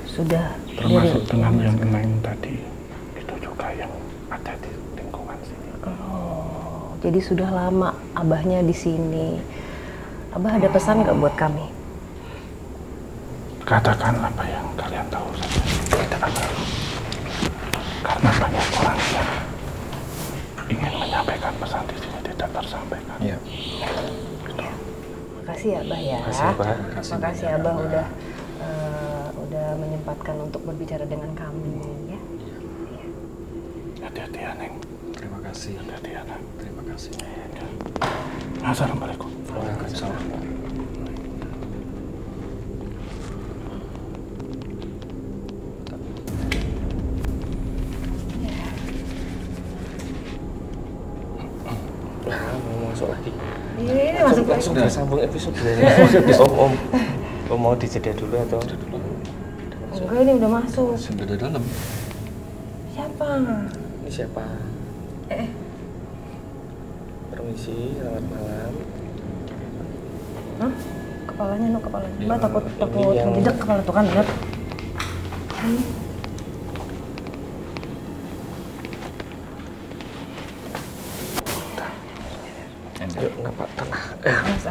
Sudah Termasuk dari- dengan yang lain tadi. Itu juga yang ada di lingkungan sini. Oh, jadi sudah lama abahnya di sini. Abah ada pesan nggak buat kami? Katakan apa yang kalian tahu saja. Tidak apa. Karena banyak orang yang ingin menyampaikan pesan di sini tidak tersampaikan. Iya. Makasih ya Abah ya. Makasih, Abah. Makasih Abah udah menyempatkan untuk berbicara dengan kami ya. Iya. Hati-hati ya, Neng. Terima kasih. Hati-hati ya, Neng. Terima kasih. Assalamualaikum. Waalaikumsalam. Nah, mau masuk lagi. Ini masuk lagi. Langsung kita sambung episode Om mau dijeda dulu atau? Enggak, ini udah masuk. Sudah ada dalam. Siapa? Ini siapa? Permisi, selamat malam. Hah? Kepalanya no, kepalanya. Iya, Mbak takut ini yang- menjejak kepala tuh kan, lihat. Yuk, kenapa tanah? Awas.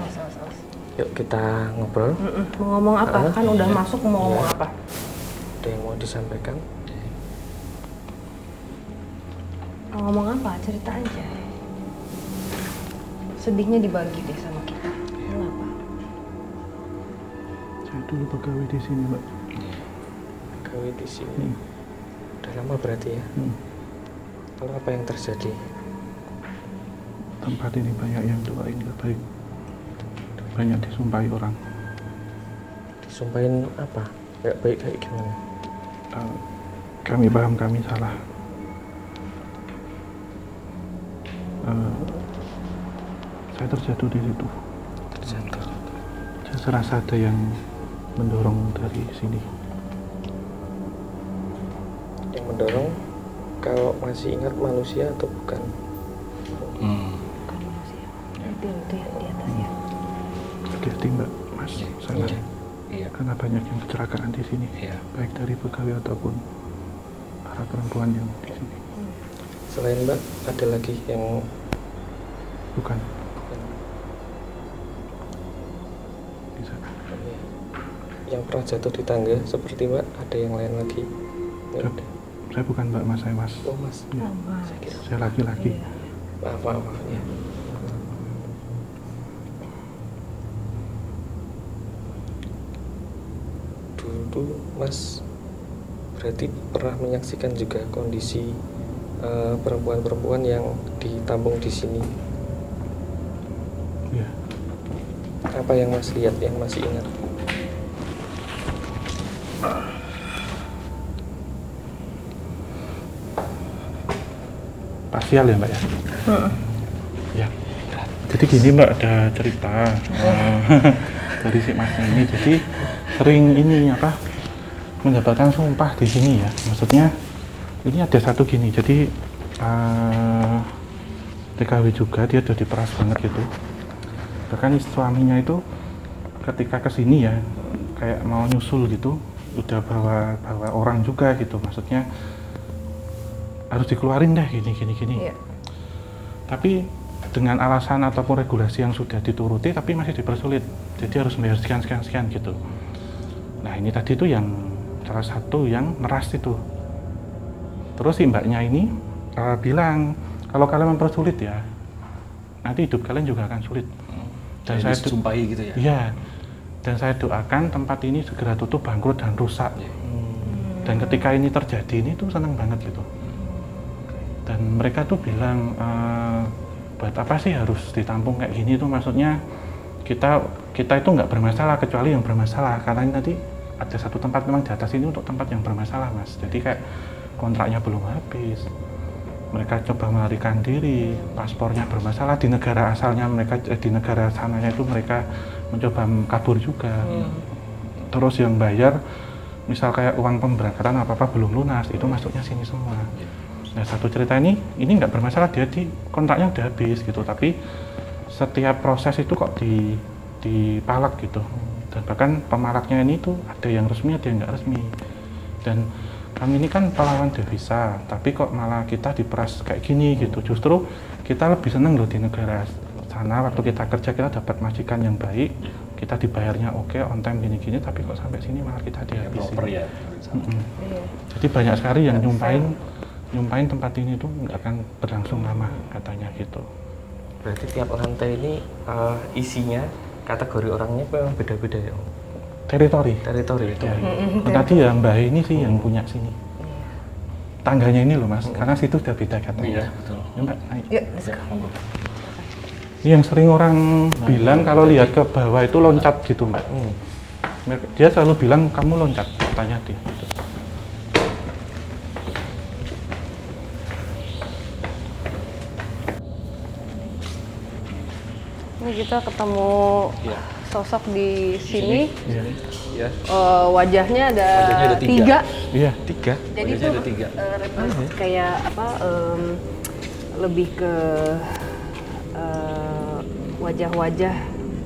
Yuk kita ngobrol. Mau ngomong apa? Kan udah masuk, mau ngomong apa? Ada yang mau disampaikan? Mau ngomong apa? Cerita aja. Sedihnya dibagi deh sama kita. Kenapa? Saya dulu pegawai di sini, Mbak. Gawe di sini. Udah lama berarti ya? Lalu apa yang terjadi? Tempat ini banyak yang doain nggak baik. Banyak disumpahi orang. Disumpahin apa? Gak baik kayak gimana? Kami paham kami salah. Saya terjatuh di situ. Terjatuh. Saya serasa ada yang mendorong dari sini. Yang mendorong, kalau masih ingat manusia atau bukan? Bukan manusia. Itu ya di atas ya. Hati-hati, Mbak, Mas. Saya Iya. karena banyak yang kecelakaan di sini, Iya. baik dari pegawai ataupun para perempuan yang di sini. Selain Mbak, ada lagi yang Bukan. Bisa. yang pernah jatuh di tangga seperti Mbak, ada yang lain lagi? Nggak Saya, ada. saya bukan Mbak, Mas. Saya Mas. Oh Mas, Ya, saya kira. saya laki-laki. Maaf ya. Dulu Mas berarti pernah menyaksikan juga kondisi perempuan-perempuan yang ditampung di sini. Ya. Apa yang Mas lihat, yang masih ingat? Parsial ya, Mbak ya? Ya. Jadi gini, Mbak, ada cerita dari si Masnya ini. Jadi sering ini apa mendapatkan sumpah di sini ya. Maksudnya ini ada satu gini. Jadi TKW juga dia udah diperas banget gitu. Bahkan suaminya itu ketika kesini ya kayak mau nyusul gitu, udah bawa orang juga gitu. Maksudnya harus dikeluarin deh gini. Iya. Tapi dengan alasan ataupun regulasi yang sudah dituruti tapi masih dipersulit. Jadi harus bayar sekian gitu. Nah, ini tadi tuh yang salah satu yang meras itu. Terus si mbaknya ini bilang kalau kalian mempersulit ya nanti hidup kalian juga akan sulit. Dan saya disumpahi gitu ya? Iya. Dan saya doakan tempat ini segera tutup, bangkrut dan rusak. Dan ketika ini terjadi ini tuh seneng banget gitu. Dan mereka tuh bilang buat apa sih harus ditampung kayak gini tuh, maksudnya kita itu nggak bermasalah kecuali yang bermasalah, karena ini nanti ada satu tempat memang di atas ini untuk tempat yang bermasalah, Mas. Jadi kayak kontraknya belum habis, mereka coba melarikan diri, paspornya bermasalah di negara asalnya mereka, di negara sananya itu mereka mencoba kabur juga. Terus yang bayar misal kayak uang pemberangkatan apa belum lunas, itu masuknya sini semua. Nah, satu cerita ini nggak bermasalah, dia di kontraknya udah habis gitu, tapi setiap proses itu kok dipalak gitu. Dan bahkan pemalaknya ini tuh ada yang resmi, ada yang nggak resmi. Dan kami ini kan pahlawan devisa, tapi kok malah kita diperas kayak gini gitu. Justru kita lebih seneng loh di negara sana, waktu kita kerja kita dapat majikan yang baik, kita dibayarnya oke, on time gini-gini, tapi kok sampai sini malah kita dihabisi. Proper ya. Jadi banyak sekali yang nyumpahin tempat ini tuh nggak akan berlangsung lama katanya gitu. Berarti tiap lantai ini isinya, kategori orangnya memang beda-beda ya? Teritori. Teritori itu. Ya. Tadi ya Mbak ini sih yang punya sini. tangganya ini loh Mas, karena situ udah beda katanya. Iya, betul. Ya, Mbak, ayo. Yuk, let's go. Monggo. Ini yang sering orang bilang kalau lihat ke bawah itu loncat gitu Mbak. Dia selalu bilang kamu loncat, tanya dia. Gitu. Ini kita ketemu Iya. sosok di sini. Iya. Iya. Wajahnya ada, Wajahnya ada tiga. tiga. Iya. 3. Jadi Wajahnya itu ada 3. kayak apa? Lebih ke wajah-wajah.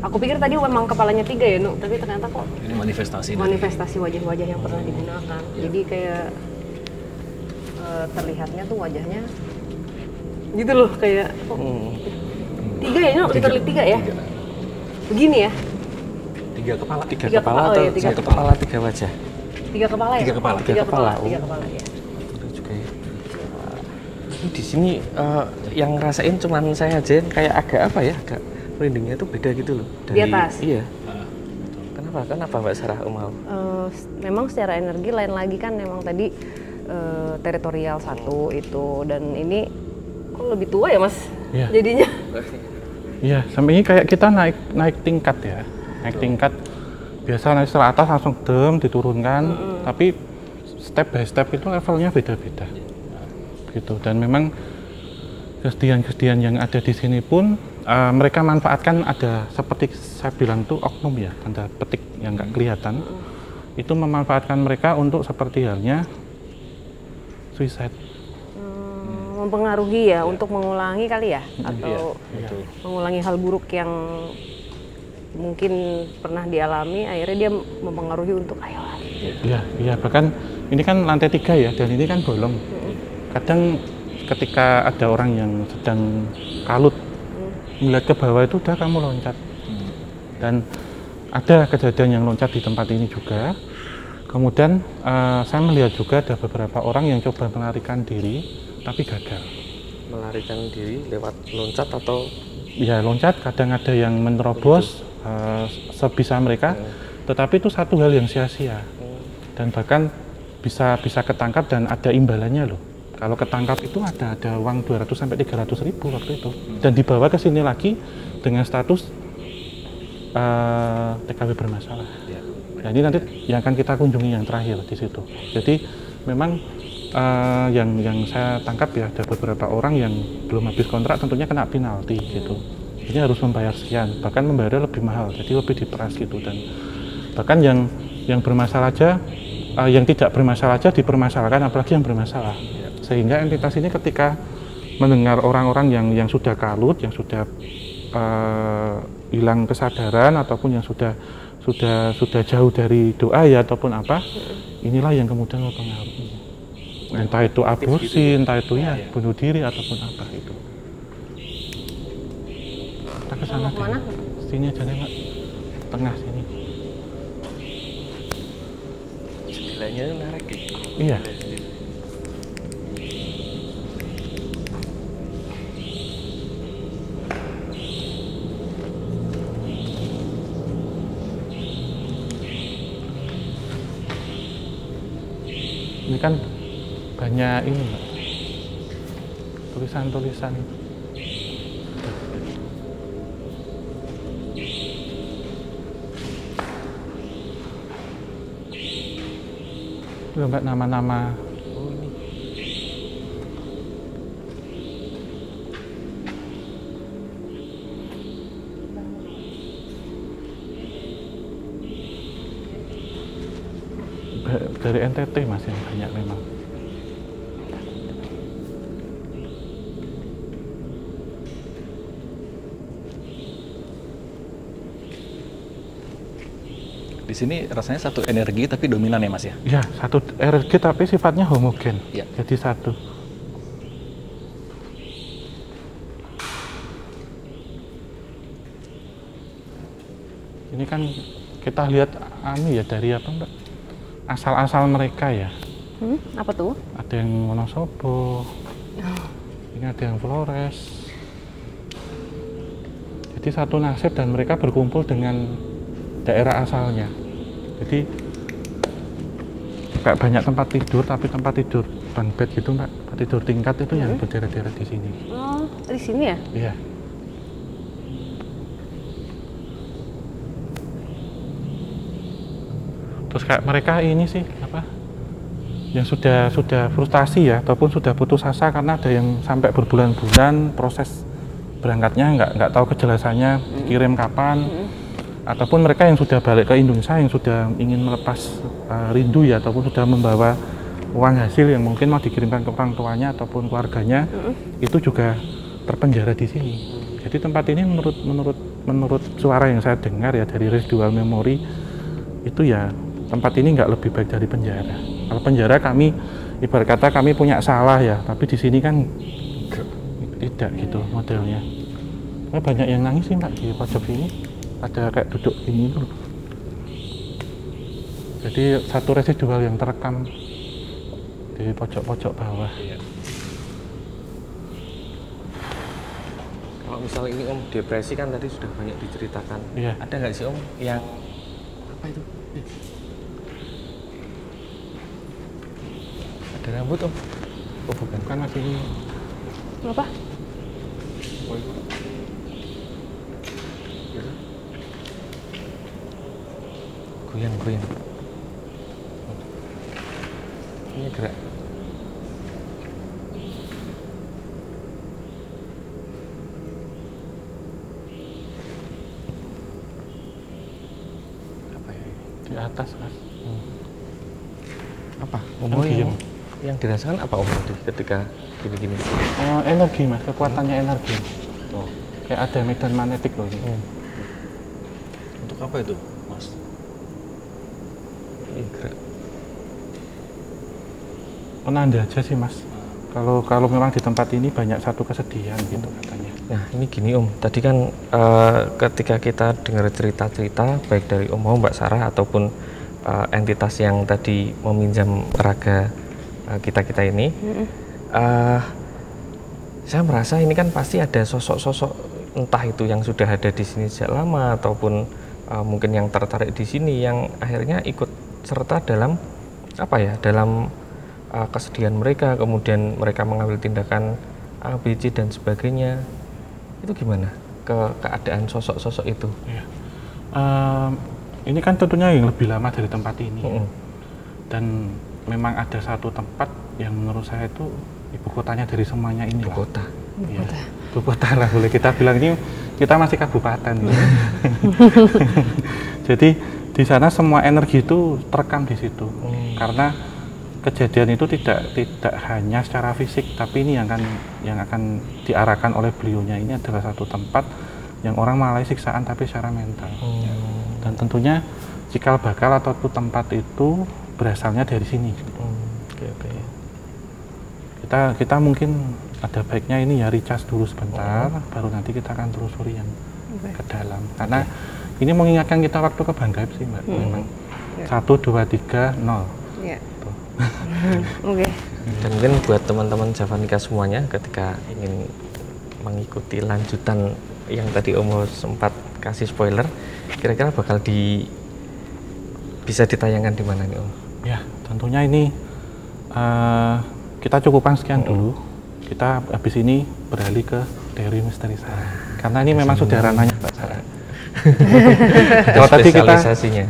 Aku pikir tadi memang kepalanya 3 ya, Nu, tapi ternyata kok Ini manifestasi. manifestasi wajah-wajah yang pernah digunakan. Jadi kayak terlihatnya tuh wajahnya gitu loh, kayak kok 3 ya, Nu? Literally 3 ya? Begini ya? 3 kepala. 3 Tiga kepala kepala, atau oh iya, tiga 1 kepala 3 wajah? 3 kepala ya? 3 kepala. 3 kepala. Oh. 3 kepala ya. Betul juga ya. Ini di sini yang ngerasain cuman saya aja, yang kayak agak apa ya, agak merindingnya tuh beda gitu loh. Di atas? Iya. Kenapa Mbak Sarah Om Au? Memang secara energi lain lagi kan, memang tadi teritorial satu itu, dan ini kok lebih tua ya Mas? Iya. Jadinya. Iya, sampai ini kayak kita naik tingkat ya. Naik tingkat. Biasa naik setelah atas langsung diturunkan, tapi step by step itu levelnya beda-beda. Gitu. Dan memang kesedihan-kesedihan yang ada di sini pun mereka manfaatkan, ada seperti saya bilang tuh oknum ya, tanda petik yang nggak kelihatan. Itu memanfaatkan mereka untuk seperti halnya suicide. Mempengaruhi ya, untuk mengulangi kali ya, atau mengulangi hal buruk yang mungkin pernah dialami, akhirnya dia mempengaruhi untuk ayo lagi. Iya, bahkan ini kan lantai 3 ya, dan ini kan bolong. Kadang ketika ada orang yang sedang kalut, melihat ke bawah itu udah kamu loncat. Dan ada kejadian yang loncat di tempat ini juga. Kemudian saya melihat juga ada beberapa orang yang coba melarikan diri, tapi gagal. Melarikan diri lewat loncat atau? Ya loncat, kadang ada yang menerobos sebisa mereka, tetapi itu satu hal yang sia-sia. Dan bahkan bisa ketangkap dan ada imbalannya loh. Kalau ketangkap itu ada uang 200 sampai 300 ribu waktu itu. Dan dibawa ke sini lagi dengan status TKW bermasalah. Nah, ini nanti yang akan kita kunjungi yang terakhir di situ. Jadi memang yang saya tangkap ya, ada beberapa orang yang belum habis kontrak tentunya kena penalti gitu. Jadi harus membayar sekian, bahkan membayarnya lebih mahal, jadi lebih diperas gitu. Dan bahkan yang bermasalah aja, yang tidak bermasalah aja dipermasalahkan, apalagi yang bermasalah. Sehingga entitas ini ketika mendengar orang-orang yang sudah kalut, yang sudah hilang kesadaran, ataupun yang sudah jauh dari doa ya ataupun apa, inilah yang kemudian mempengaruhi. Entah itu aborsi, entah itu ya bunuh diri ataupun apa itu. Kita ke sana deh. Sini aja deh, Mbak. Tengah sini. Jendelanya menarik ya? Iya. Ini kan banyak ini Mbak, tulisan-tulisan. Loh Mbak, nama-nama. Oh ini. Dari NTT Mas yang banyak memang. Di sini rasanya satu energi tapi dominan ya Mas ya? Ya, satu energi tapi sifatnya homogen. Ya. Jadi satu. Ini kan kita lihat ya dari apa Mbak? Asal-asal mereka ya. Apa tuh? Ada yang Wonosobo. Ini ada yang Flores. Jadi satu nasib dan mereka berkumpul dengan daerah asalnya. Jadi kayak banyak tempat tidur, tapi tempat tidur bunk bed gitu Mbak, tidur tingkat itu yang berderet-deret di sini. Oh, di sini ya? Iya. Terus kayak mereka ini sih apa? Yang sudah frustasi ya, ataupun sudah putus asa karena ada yang sampai berbulan-bulan proses berangkatnya nggak tahu kejelasannya dikirim kapan. Ataupun mereka yang sudah balik ke Indonesia yang sudah ingin melepas rindu ya, ataupun sudah membawa uang hasil yang mungkin mau dikirimkan ke orang tuanya ataupun keluarganya, itu juga terpenjara di sini. Jadi tempat ini menurut suara yang saya dengar ya dari residual memory itu ya, tempat ini nggak lebih baik dari penjara. Kalau penjara kami ibarat kata kami punya salah ya, tapi di sini kan tidak gitu modelnya. Banyak yang nangis sih Mbak di pojok sini. Ada kayak duduk ini tuh. Jadi satu residual yang terekam di pojok-pojok bawah. Kalau misalnya ini Om depresi kan tadi sudah banyak diceritakan. Iya. Ada nggak sih Om yang apa itu? Ada rambut Om? Oh bukan, kan masih ini. Apa? Goyang. Ini gerak. Apa ya? Di atas Mas. Apa? Diem. Yang dirasakan apa Om tadi ketika gini-gini? Energi Mas, kekuatannya energi. Oh. Kayak ada medan magnetik loh ini. Untuk apa itu, Mas? Ini gerak. Penanda aja sih Mas. Kalau memang di tempat ini banyak satu kesedihan gitu katanya. Nah ini gini Om, tadi kan ketika kita dengar cerita-cerita baik dari Om Mbak Sarah ataupun entitas yang tadi meminjam raga kita ini, saya merasa ini kan pasti ada sosok-sosok entah itu yang sudah ada di sini sejak lama ataupun mungkin yang tertarik di sini yang akhirnya ikut serta dalam apa ya, dalam kesedihan mereka, kemudian mereka mengambil tindakan A, B, C dan sebagainya. Itu gimana keadaan sosok-sosok itu? Ya. Ini kan tentunya yang lebih lama dari tempat ini. Dan memang ada satu tempat yang menurut saya itu ibu kotanya dari semuanya ini. Ibu kota. Ya, ibu kota lah boleh kita bilang, ini kita masih kabupaten. Jadi di sana semua energi itu terekam di situ. Karena kejadian itu tidak hanya secara fisik, tapi ini yang akan diarahkan oleh beliaunya ini adalah satu tempat yang orang mengalami siksaan tapi secara mental. Dan tentunya cikal bakal atau tempat itu berasalnya dari sini. Kita mungkin ada baiknya ini ya recharge dulu sebentar, baru nanti kita akan telusuri yang ke dalam. Karena ini mengingatkan kita waktu ke Banggaib sih Mbak. Memang 1, 2, 3, 0. Ya. Oke. Dan mungkin buat teman-teman Javanica semuanya ketika ingin mengikuti lanjutan yang tadi Om sempat kasih spoiler, kira-kira bakal bisa ditayangkan di mana nih Om? Ya, tentunya ini kita cukupkan sekian dulu. Kita habis ini beralih ke Diary Misteri Sarah. Karena ini memang sudah ranahnya Mbak Sarah. Kalau tadi kita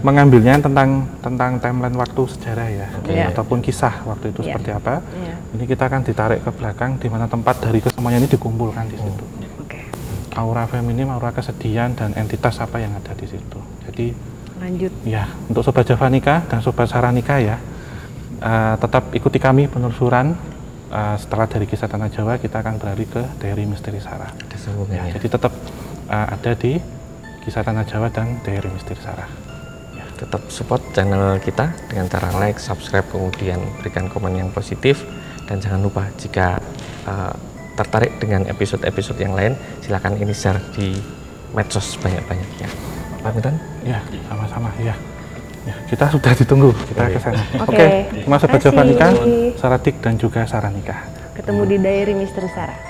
mengambilnya tentang timeline waktu sejarah ya, ataupun kisah waktu itu seperti apa. Ini kita akan ditarik ke belakang, di mana tempat dari kesemuanya ini dikumpulkan di situ. Aura feminim, aura kesedihan, dan entitas apa yang ada di situ. Jadi lanjut. Ya, untuk Sobat Javanica dan Sobat Saranika ya, tetap ikuti kami penelusuran. Setelah dari kisah Tanah Jawa, kita akan beralih ke Diary Misteri Sarah. Jadi tetap ada di Kisah Tanah Jawa dan Diary Misteri Sarah. Ya, tetap support channel kita dengan cara like, subscribe, kemudian berikan komen yang positif, dan jangan lupa jika tertarik dengan episode-episode yang lain, silakan ini share di medsos banyak-banyaknya. Pamitan? Ya, sama-sama ya. Ya, kita sudah ditunggu, kita ke sana. Oke. Terima kasih Sobat Javanica, Saradik dan juga Saranika. Ketemu di Diary Misteri Sarah.